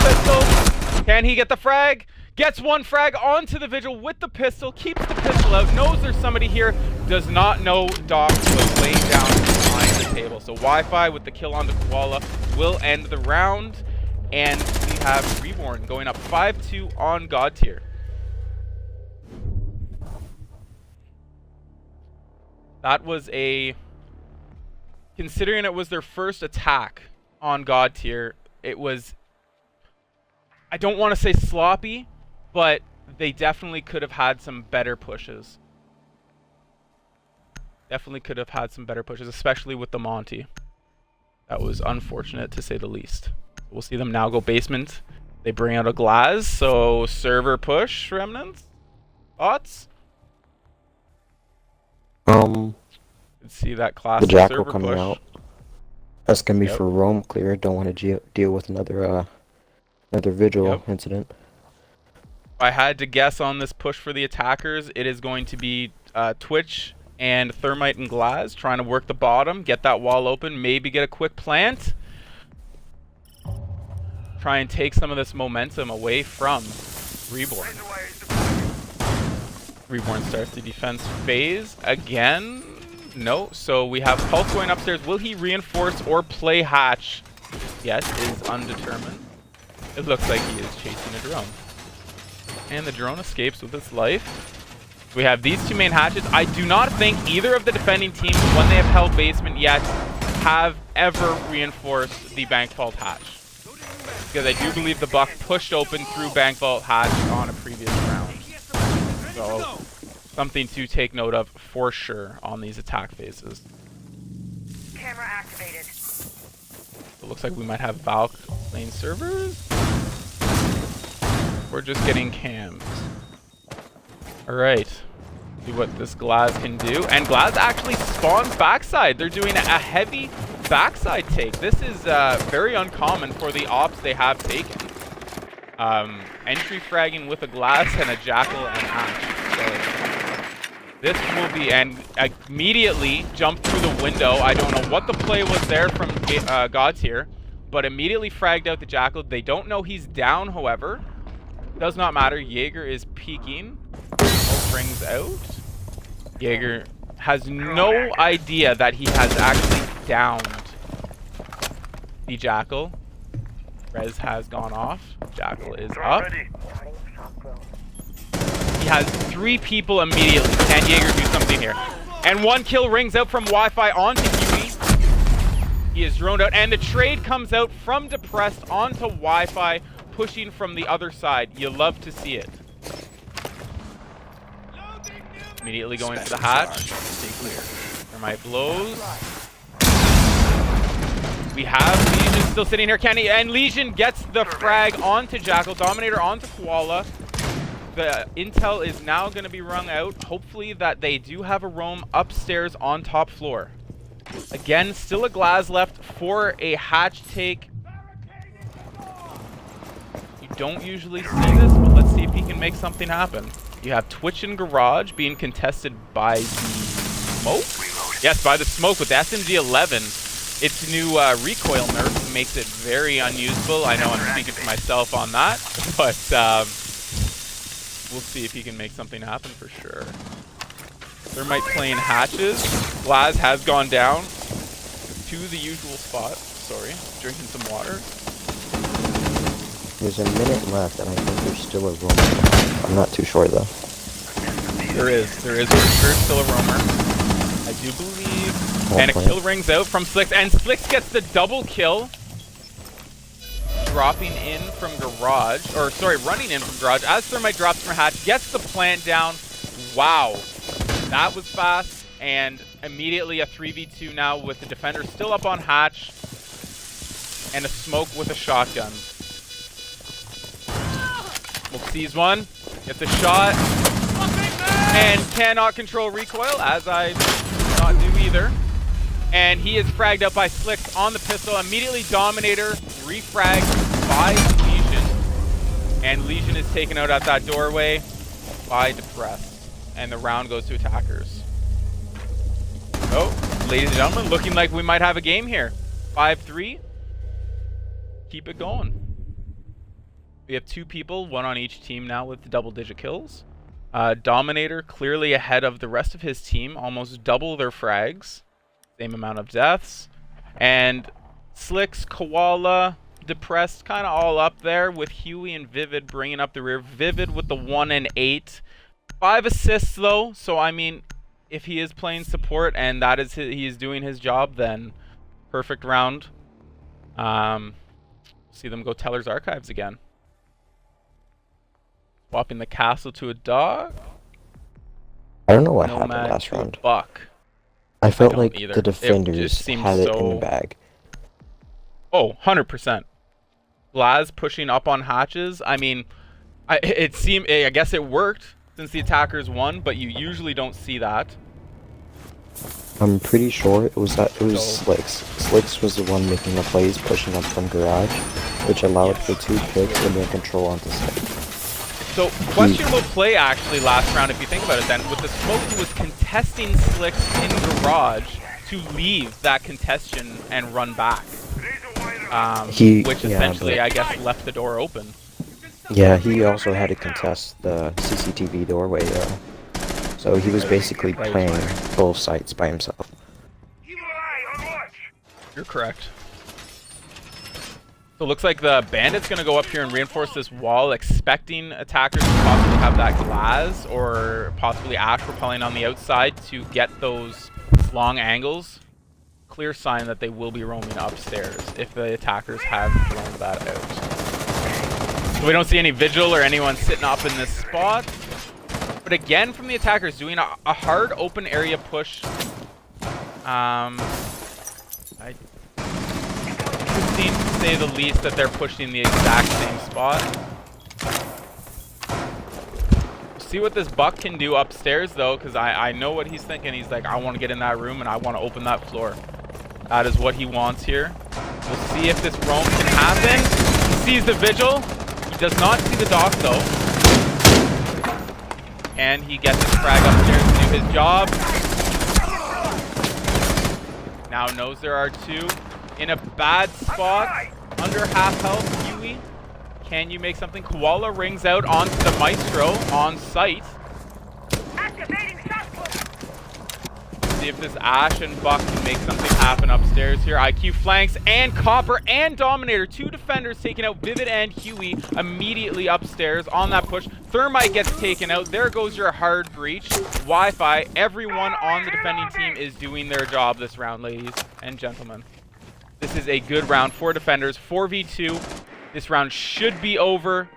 pistol. Can he get the frag? Gets one frag onto the Vigil with the pistol. Keeps the pistol out. Knows there's somebody here. Does not know Doc was laying down behind the table. So Wi-Fi with the kill on the Koala will end the round. And we have ReBorn going up 5-2 on God tier. That was considering it was their first attack on God tier, it was, I don't want to say sloppy, but they definitely could have had some better pushes. Definitely could have had some better pushes, especially with the Monty. That was unfortunate to say the least. We'll see them now go basement. They bring out a Glaz, so server push, Remnants? Thoughts? Let's see that class The Jackal server coming push. out. That's gonna be Yep. for Rome clear. Don't want to deal with another Vigil Yep. incident. If I had to guess on this push for the attackers, it is going to be Twitch and Thermite and Glaz trying to work the bottom, get that wall open, maybe get a quick plant. Try and take some of this momentum away from ReBorn. ReBorn starts the defense phase again. No, so we have Pulse going upstairs. Will he reinforce or play hatch? Yet is undetermined. It looks like he is chasing a drone. And the drone escapes with its life. We have these two main hatches. I do not think either of the defending teams, when they have held basement yet, have ever reinforced the bank vault hatch. Because I do believe the Buck pushed open through bank vault hatch on a previous round. So something to take note of for sure on these attack phases. Camera activated. It looks like we might have Valk lane servers. We're just getting cams. Alright. See what this Glaz can do. And Glaz actually spawns backside. They're doing a heavy backside take. This is very uncommon for the ops they have taken. Entry fragging with a Glaz and a Jackal and Ash. So this will be, and immediately jump through the window. I don't know what the play was there from God tier, but immediately fragged out the Jackal. They don't know he's down, however. Does not matter. Jaeger is peeking. Brings out. Jaeger has no idea that he has actually downed the Jackal. Rez has gone off. Jackal is up. He has 3 people immediately. Can Jaeger do something here? And 1 kill rings out from Wi-Fi onto Huey. He is droned out. And the trade comes out from Depressed onto Wi-Fi, pushing from the other side. You love to see it. Immediately going for the hatch. Stay clear. Thermite blows. We have Legion still sitting here. And Legion gets the frag onto Jackal. Dominator onto Koala. the intel is now going to be rung out. Hopefully that they do have a roam upstairs on top floor. Again, still a glass left for a hatch take. You don't usually see this, but let's see if he can make something happen. You have Twitch and Garage being contested by the smoke? Yes, by the smoke with the SMG-11. Its new recoil nerf makes it very unusable. I know I'm speaking for myself on that, but we'll see if he can make something happen for sure. Thermite playing hatches. Glaz has gone down to the usual spot. Sorry, drinking some water. There's a minute left, and I think there's still a roamer. I'm not too sure though. There is for sure still a roamer. I do believe. And a kill rings out from Slicks, and Slicks gets the double kill. Dropping in from Garage, or sorry, running in from Garage as Thermite drops from Hatch, gets the plant down. Wow, that was fast, and immediately a 3v2 now with the defender still up on Hatch, and a smoke with a shotgun. We'll seize one, gets a shot, and cannot control recoil, as I not do either. And he is fragged up by Slicks on the pistol. Immediately Dominator refragged by Legion. And Legion is taken out at that doorway by Depressed. And the round goes to attackers. Oh, ladies and gentlemen, looking like we might have a game here. 5-3. Keep it going. We have 2 people, 1 on each team now with double-digit kills. Dominator clearly ahead of the rest of his team, almost double their frags. Same amount of deaths. And Slicks, Koala, Depressed, kind of all up there with Huey and Vivid bringing up the rear. Vivid with the 1 and 8. 5 assists though, so I mean, if he is playing support and that is he is doing his job, then perfect round. See them go Teller's Archives again. Swapping the castle to a dog. I don't know what happened last round. Buck. I felt like the defenders had it in the bag. Oh, 100%. Glaz pushing up on hatches. I mean, I guess it worked since the attackers won, but you usually don't see that. I'm pretty sure it was Slicks. Slicks was the one making the plays, pushing up from Garage, which allowed for 2 picks and then control onto site. So, questionable play actually last round, if you think about it then. With the smoke, he was contesting Slicks in Garage to leave that contention and run back. Which essentially, I guess, left the door open. Yeah, he also had to contest the CCTV doorway, though. So he was basically playing both sites by himself. You're correct. So it looks like the Bandit's going to go up here and reinforce this wall, expecting attackers to possibly have that glass or possibly Ash repelling on the outside to get those long angles. Clear sign that they will be roaming upstairs if the attackers have thrown that out. So we don't see any Vigil or anyone sitting up in this spot. But again, from the attackers, doing a hard open area push. Seems to say the least that they're pushing the exact same spot. We'll see what this Buck can do upstairs though, because I know what he's thinking. He's like, I want to get in that room and I want to open that floor. That is what he wants here. We'll see if this roam can happen. He sees the Vigil. He does not see the dock though. And he gets his frag upstairs to do his job. Now knows there are 2. In a bad spot, under half health, Huey. Can you make something? Koala rings out onto the Maestro on site. See if this Ash and Buck can make something happen upstairs here. IQ flanks and Copper and Dominator. 2 defenders taking out Vivid and Huey immediately upstairs on that push. Thermite gets taken out. There goes your hard breach. Wi-Fi. Everyone on the defending team is doing their job this round, ladies and gentlemen. This is a good round for defenders. 4v2. This round should be over,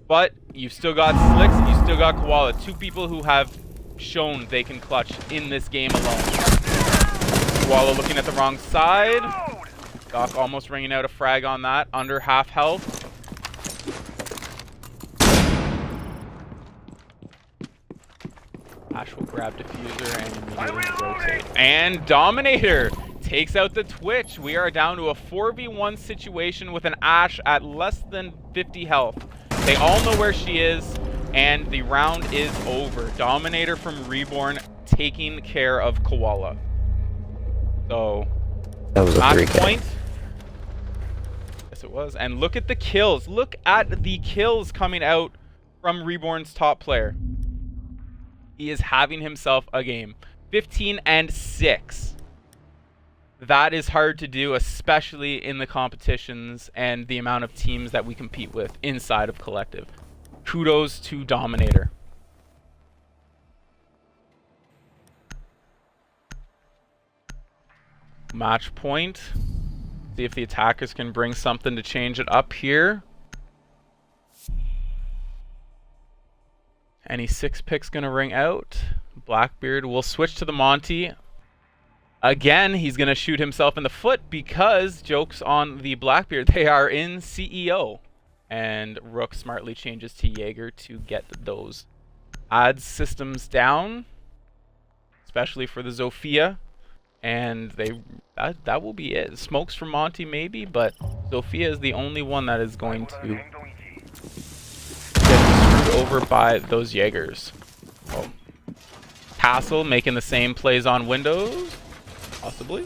but you've still got Slicks, you still got Koala. 2 people who have shown they can clutch in this game alone. Koala looking at the wrong side. Doc almost ringing out a frag on that. Under half health. Ash will grab diffuser and immediately rotate. And Dominator takes out the Twitch. We are down to a 4v1 situation with an Ash at less than 50 health. They all know where she is, and the round is over. Dominator from ReBorn taking care of Koala. So, That was a match 3K. point. Yes, it was. And look at the kills. Look at the kills coming out from ReBorn's top player. He is having himself a game. 15 and 6. That is hard to do, especially in the competitions and the amount of teams that we compete with inside of Collective. Kudos to Dominator. Match point. See if the attackers can bring something to change it up here. Any 6 picks gonna ring out. Blackbeard will switch to the Monty. Again, he's gonna shoot himself in the foot because, jokes on the Blackbeard, they are in CEO. And Rook smartly changes to Jaeger to get those odds systems down. Especially for the Zofia. And that will be it. Smokes from Monty maybe, but Zofia is the only one that is going to get screwed over by those Jaegers. Oh. Tassel making the same plays on Windows. Possibly.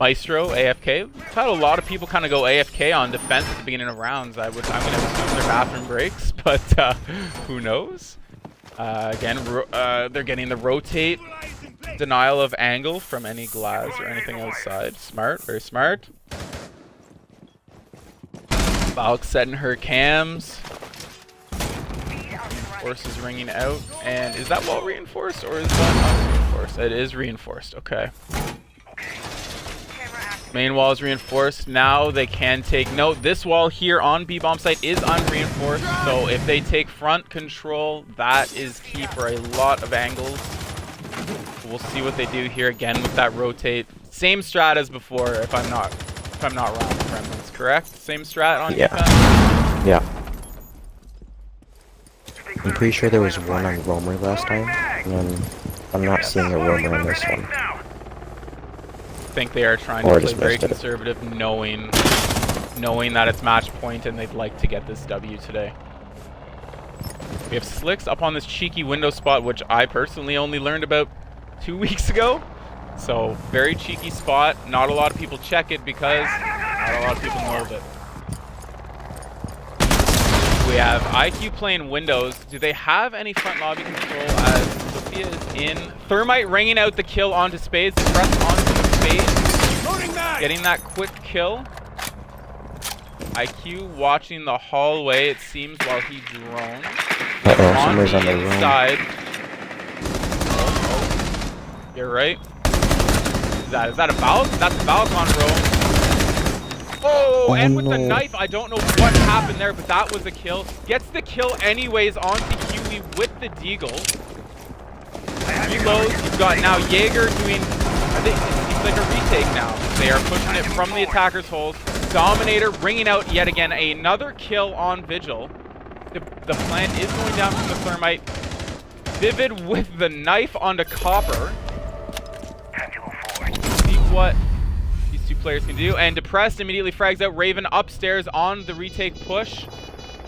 Maestro, AFK. We've had a lot of people kind of go AFK on defense at the beginning of rounds. I'm going to assume their bathroom breaks, but who knows? Again, they're getting the rotate. Denial of angle from any glass or anything outside. Smart, very smart. Valk setting her cams. Reinforce is ringing out. And is that wall reinforced or is that unreinforced? It is reinforced, okay. Main wall is reinforced. Now they can take note. This wall here on B-bomb site is unreinforced. So if they take front control, that is key for a lot of angles. We'll see what they do here again with that rotate. Same strat as before, if I'm not wrong. Remnants, correct? Same strat on defense? Yeah. I'm pretty sure there was one on Roamer last time, and I'm not seeing a Roamer on this one. I think they are trying Or to play just very missed it. conservative, knowing that it's match point and they'd like to get this W today. We have Slicks up on this cheeky window spot, which I personally only learned about 2 weeks ago. So, very cheeky spot. Not a lot of people check it because not a lot of people know of it. We have IQ playing windows. Do they have any front lobby control as Sophia is in? Thermite ringing out the kill onto Spades. Press onto Spades. Getting that quick kill. IQ watching the hallway, it seems, while he drones. Uh-oh, somebody's on the room. Inside. You're right. Is that a Valk? That's a Valk on row. Oh, and with the knife, I don't know what happened there, but that was a kill. Gets the kill anyways onto Huey with the Deagle. Reloads. You've got now Jaeger doing, I think it's like a retake now. They are pushing it from the attacker's holes. Dominator bringing out yet again another kill on Vigil. The plant is going down from the Thermite. Vivid with the knife onto Copper. See what these two players can do. And Depressed immediately frags out Raven upstairs on the retake push.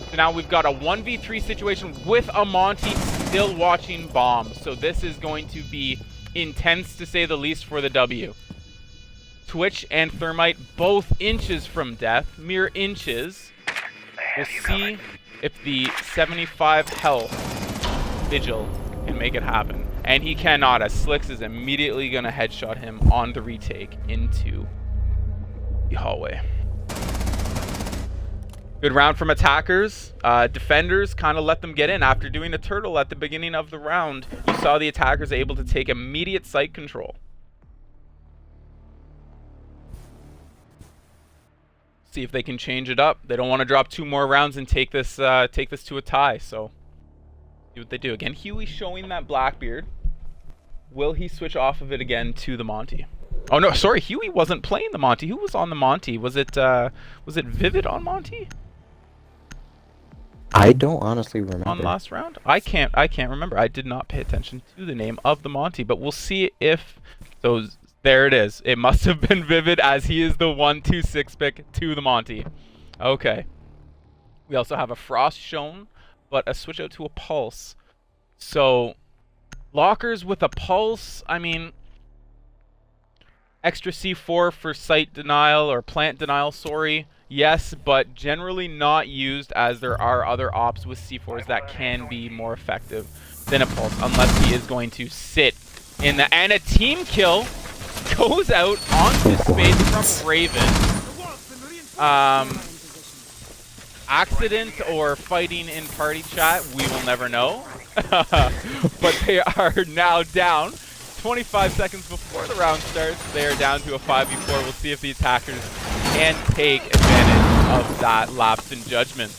So now we've got a 1v3 situation with a Monty still watching bomb. So this is going to be intense to say the least for the W. Twitch and Thermite both inches from death, mere inches. We'll see if the 75 health Vigil can make it happen. And he cannot, as Slicks is immediately going to headshot him on the retake into the hallway. Good round from attackers. Defenders kind of let them get in. After doing a turtle at the beginning of the round, you saw the attackers able to take immediate site control. See if they can change it up. They don't want to drop 2 more rounds and take this to a tie. So see what they do. Again, Huey showing that Blackbeard. Will he switch off of it again to the Monty? Oh no, sorry, Huey wasn't playing the Monty. Who was on the Monty? Was it Vivid on Monty? I don't honestly on remember. last round? I can't remember. I did not pay attention to the name of the Monty, but we'll see if those. There it is. It must have been Vivid, as he is the 1-2-6 pick to the Monty. Okay. We also have a Frost shown, but a switch out to a Pulse. So, lockers with a Pulse, I mean, extra C4 for site denial or plant denial, sorry. Yes, but generally not used, as there are other ops with C4s that can be more effective than a Pulse, unless he is going to sit in the... And a team kill goes out onto Spades from Raven. Accident or fighting in party chat, we will never know. But they are now down. 25 seconds before the round starts, they are down to a 5v4. We'll see if the attackers can take advantage of that lapse in judgment.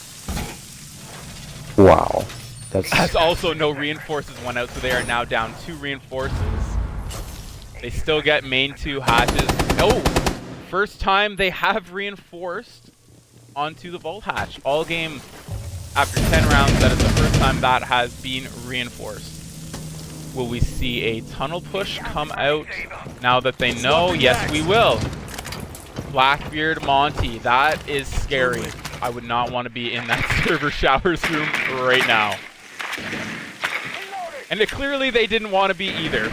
Wow. That's... As also no reinforces went out, so they are now down 2 reinforces. They still get main 2 hatches. Oh! First time they have reinforced onto the vault hatch. All game, after 10 rounds, that is the first time that has been reinforced. Will we see a tunnel push come out now that they know? Yes, we will. Blackbeard Monty, that is scary. I would not want to be in that server showers room right now. And clearly they didn't want to be either,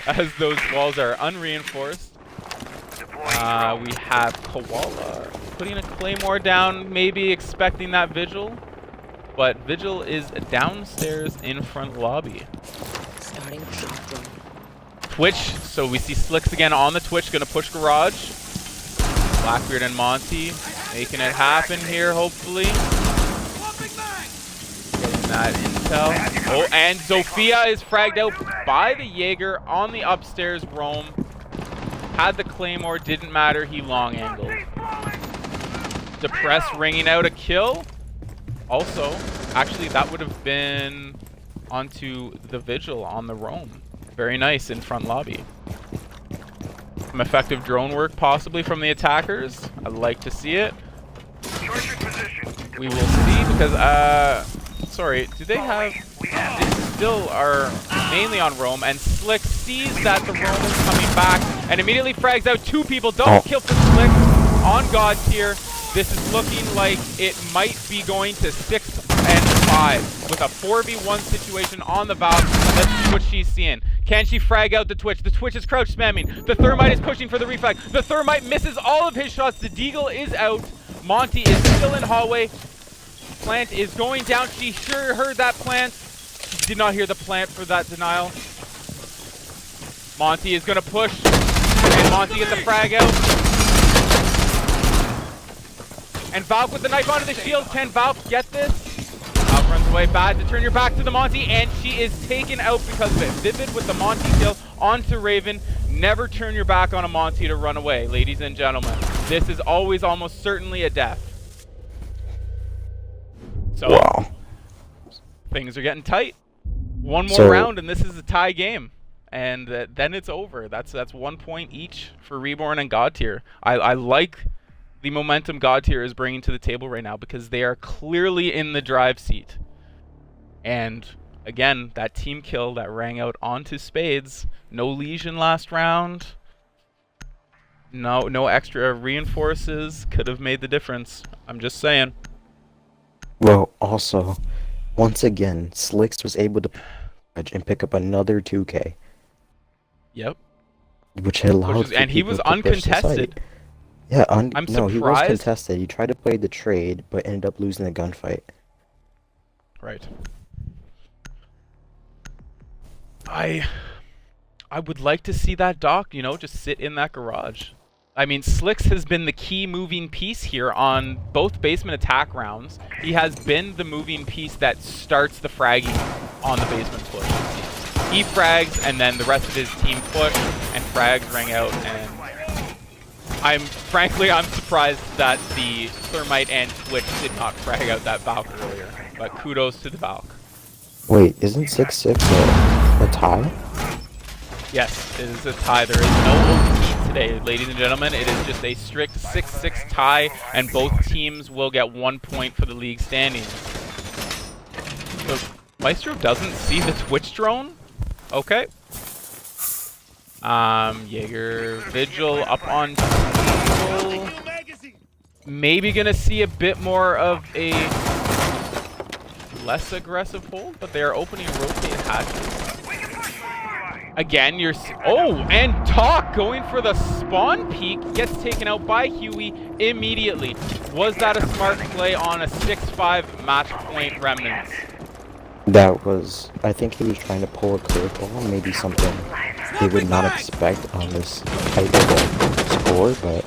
as those walls are unreinforced. We have Koala putting a Claymore down, maybe expecting that Vigil. But Vigil is downstairs in front lobby. Starting shotgun. Twitch, so we see Slicks again on the Twitch, gonna push Garage. Blackbeard and Monty making it happen here, hopefully. Getting that intel. Oh, and Zofia is fragged out by the Jaeger on the upstairs roam. Had the Claymore, didn't matter, he long angled. Depress ringing out a kill. Also, actually, that would have been onto the Vigil on the roam. Very nice in front lobby. Some effective drone work possibly from the attackers. I'd like to see it. We will see because, sorry, do they have... They still are mainly on roam, and Slick sees that the roam is coming back and immediately frags out 2 people. Double kill for Slick on God tier. This is looking like it might be going to 6 and 5 with a 4v1 situation on the Valve. Let's see what she's seeing. Can she frag out the Twitch? The Twitch is crouch spamming. The Thermite is pushing for the reflag. The Thermite misses all of his shots. The Deagle is out. Monty is still in hallway. Plant is going down. She sure heard that plant. She did not hear the plant for that denial. Monty is going to push. And Monty gets a frag out. And Valk with the knife onto the shield. Can Valk get this? Valk runs away. Bad to turn your back to the Monty, and she is taken out because of it. Vivid with the Monty kill onto Raven. Never turn your back on a Monty to run away, ladies and gentlemen. This is always almost certainly a death. So, wow. Things are getting tight. One more round, and this is a tie game. And then it's over. That's 1 point each for ReBorn and God tier. I like the momentum God tier is bringing to the table right now, because they are clearly in the drive seat. And again, that team kill that rang out onto Spades. No Legion last round. No extra reinforces could have made the difference. I'm just saying. Well, also, once again, Slicks was able to and pick up another 2K. Yep. Which allowed and he was uncontested. Yeah, I'm no, he was surprised. contested. He tried to play the trade, but ended up losing the gunfight. Right. I would like to see that dock, just sit in that garage. I mean, Slicks has been the key moving piece here on both basement attack rounds. He has been the moving piece that starts the fragging on the basement push. He frags, and then the rest of his team push, and frags ring out, and frankly, I'm surprised that the Thermite and Twitch did not frag out that Valk earlier. But kudos to the Valk. Wait, isn't 6-6 a tie? Yes, it is a tie. There is no OT today, ladies and gentlemen. It is just a strict 6-6 tie, and both teams will get 1 point for the league standings. So Maestro doesn't see the Twitch drone. Okay. Jaeger Vigil up on table. Maybe gonna see a bit more of a less aggressive hold, but they are opening rotate hatches. Again, and Talk going for the spawn peek gets taken out by Huey immediately. Was that a smart play on a 6-5 match point, Remnants? That was, I think he was trying to pull a curveball, maybe something he would not expect on this type of a score, but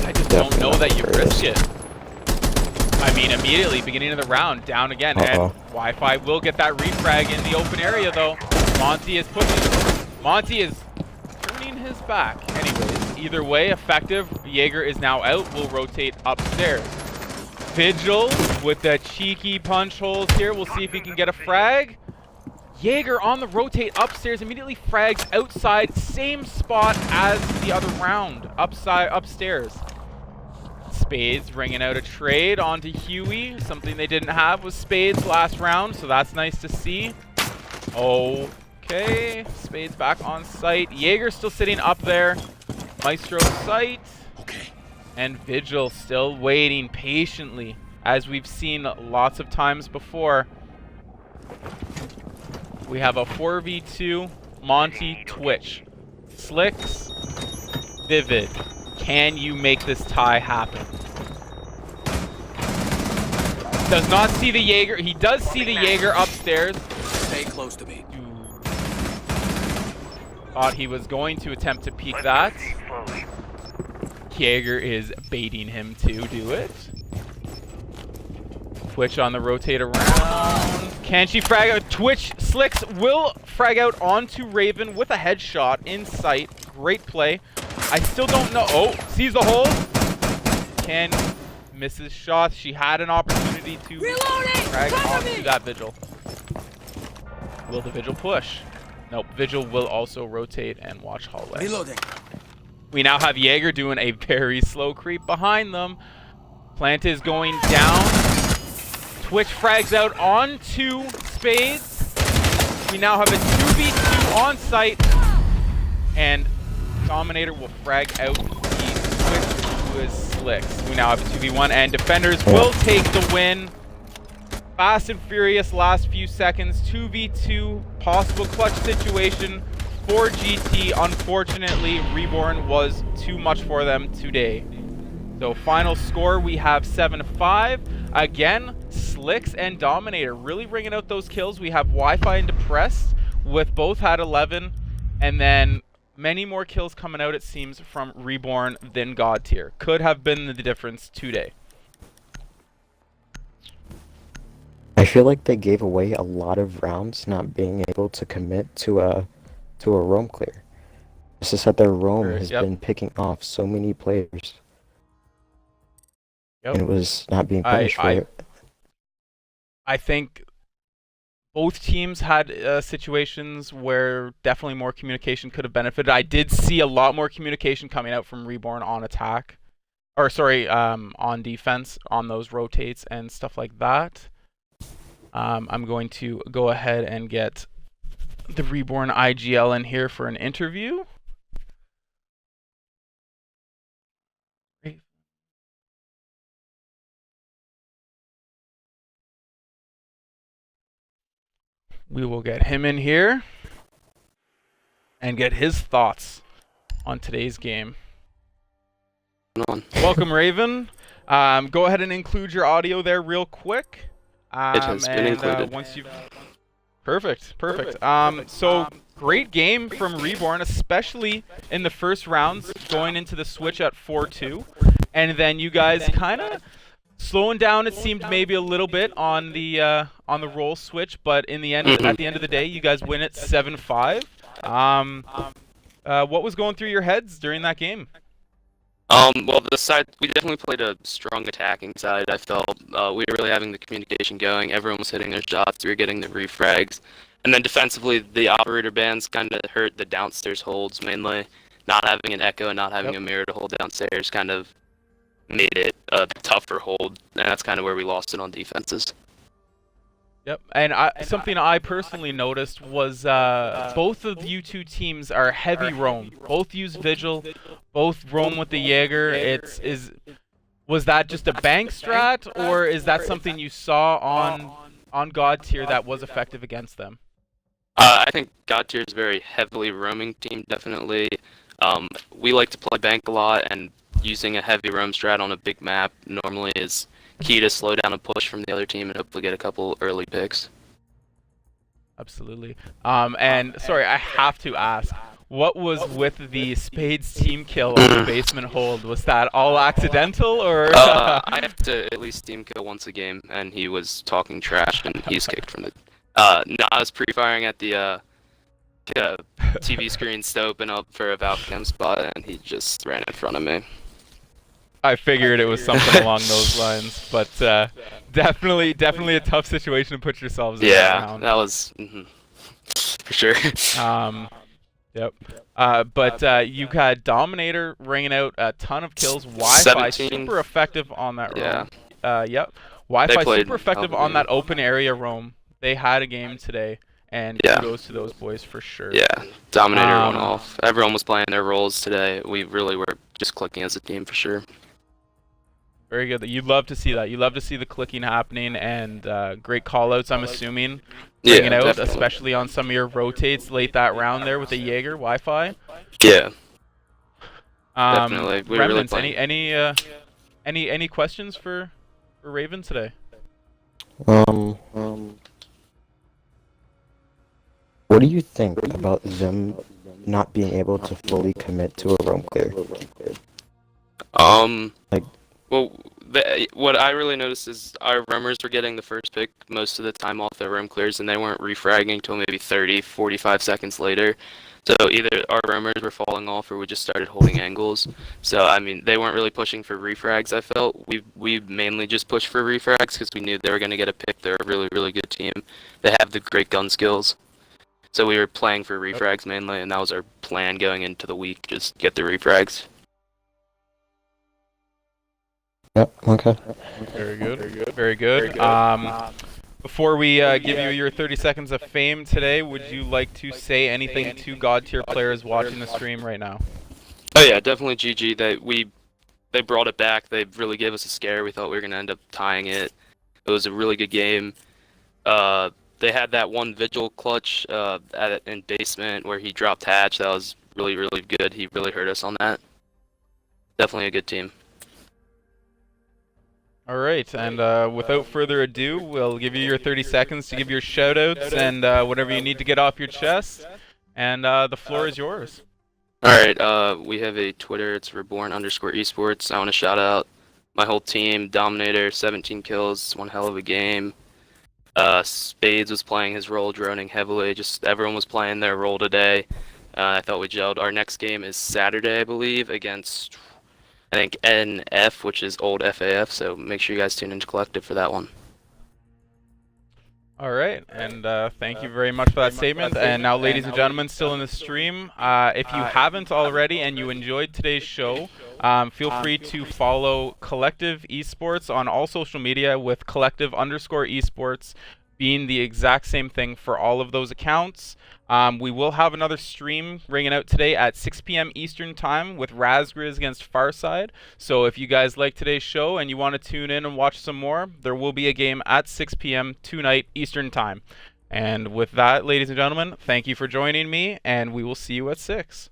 I just don't know that you risk it. I mean, immediately, beginning of the round, down again, and Wi-Fi will get that refrag in the open area, though. Monty is turning his back. Anyways, either way, effective. Jaeger is now out. We'll rotate upstairs. Vigil with the cheeky punch holes here. We'll see if he can get a frag. Jaeger on the rotate upstairs, immediately frags outside, same spot as the other round, upstairs. Spades ringing out a trade onto Huey. Something they didn't have was Spades last round, so that's nice to see. Okay, Spades back on site. Jaeger still sitting up there. Maestro site. Okay. And Vigil still waiting patiently, as we've seen lots of times before. We have a 4v2, Monty, Twitch. Slicks, Vivid. Can you make this tie happen? Does not see the Jaeger. He does see the Jaeger upstairs. Stay close to me. Thought he was going to attempt to peek that. Jaeger is baiting him to do it. Twitch on the rotate around. Can she frag out? Twitch Slicks will frag out onto Raven with a headshot in sight. Great play. I still don't know. Oh, sees the hole. Can misses shots. She had an opportunity to frag onto that Vigil. Will the Vigil push? Nope. Vigil will also rotate and watch hallway. Reloading. We now have Jaeger doing a very slow creep behind them. Plant is going down. Twitch frags out onto Spades. We now have a 2v2 on site. And Dominator will frag out the Twitch, who is Slicks. We now have a 2v1, and Defenders will take the win. Fast and furious last few seconds. 2v2, possible clutch situation for GT. Unfortunately, ReBorn was too much for them today. So final score, we have 7-5. Again, Slicks and Dominator really ringing out those kills. We have Wi-Fi and Depressed with both had 11. And then many more kills coming out, it seems, from ReBorn than God Tier. Could have been the difference today. I feel like they gave away a lot of rounds not being able to commit to a roam clear. It's just that their roam has been picking off so many players. And it was not being punished for it. I think both teams had situations where definitely more communication could have benefited. I did see a lot more communication coming out from ReBorn on attack. Or sorry, on defense, on those rotates and stuff like that. I'm going to go ahead and get the ReBorn IGL in here for an interview. We will get him in here and get his thoughts on today's game. Welcome, Raven. Go ahead and include your audio there real quick. It has been included. Once you've... Perfect. So great game from ReBorn, especially in the first rounds, going into the switch at 4-2, and then you guys kind of slowing down. It seemed maybe a little bit on the roll switch, but in the end, at the end of the day, you guys win it 7-5. What was going through your heads during that game? Well, we definitely played a strong attacking side. I felt we were really having the communication going. Everyone was hitting their shots. We were getting the refrags. And then defensively, the operator bans kind of hurt the downstairs holds mainly. not having an echo and not having a mirror to hold downstairs kind of made it a tougher hold, and that's kind of where we lost it on defenses. Yep, and something I personally noticed was both of you two teams are heavy roam. Both use Vigil, both roam with the Jaeger. Was that just a bank strat, or is that something you saw on God tier that was effective against them? I think God tier is a very heavily roaming team, definitely. We like to play bank a lot, and using a heavy roam strat on a big map normally is key to slow down a push from the other team and hopefully get a couple early picks. Absolutely. And sorry, I have to ask, what was with the Spades team kill on the basement hold? Was that all accidental, or? I have to at least team kill once a game, and he was talking trash, and he's kicked from the. No, I was pre-firing at the TV screen, open up for a Valcam spot, and he just ran in front of me. I figured it was something along those lines, but definitely a tough situation to put yourselves in. Yeah, that was for sure. Yep. But you had Dominator ringing out a ton of kills. Wi-Fi 17. super effective on that roam. Yeah. Yep. Wi-Fi super effective on that open area roam. They had a game today, and kudos to those boys for sure. Yeah, Dominator went off. Everyone was playing their roles today. We really were just clicking as a team for sure. Very good. You'd love to see that. You love to see the clicking happening, and great callouts, I'm assuming. Bringing out, definitely. especially on some of your rotates late that round there with the Jaeger Wi-Fi. Yeah. Definitely. We were really Remnants, playing. any questions for Raven today? What do you think about them not being able to fully commit to a roam clear? Well, what I really noticed is our roamers were getting the first pick most of the time off their roam clears, and they weren't refragging until maybe 30, 45 seconds later. So either our roamers were falling off, or we just started holding angles. So I mean, they weren't really pushing for refrags. I felt we mainly just pushed for refrags because we knew they were going to get a pick. They're a really good team. They have the great gun skills. So we were playing for refrags mainly, and that was our plan going into the week. Just get the refrags. Yep, okay. Very good. Very good. Before we give you your 30 seconds of fame today, would you like to say anything to God tier players watching the stream right now? Oh yeah, definitely GG. They brought it back. They really gave us a scare. We thought we were gonna end up tying it. It was a really good game. They had that one Vigil clutch in basement where he dropped hatch. That was really good. He really hurt us on that. Definitely a good team. All right, and without further ado, we'll give you your 30 seconds to give your shoutouts and whatever you need to get off your chest, and the floor is yours. All right, we have a Twitter. It's ReBorn_eSports. I want to shout out my whole team. Dominator, 17 kills. One hell of a game. Spades was playing his role, droning heavily. Just everyone was playing their role today. I thought we gelled. Our next game is Saturday, I believe, against I think NF, which is old FAF. So make sure you guys tune into Collective for that one. All right, and thank you very much for that statement. And now, ladies and gentlemen, still in the stream, if you haven't already and you enjoyed today's show, feel free to follow Collective Esports on all social media with Collective_Esports being the exact same thing for all of those accounts. We will have another stream ringing out today at 6 p.m. Eastern Time with Razgriz against Farside. So if you guys like today's show and you want to tune in and watch some more, there will be a game at 6 p.m. tonight Eastern Time. And with that, ladies and gentlemen, thank you for joining me, and we will see you at 6.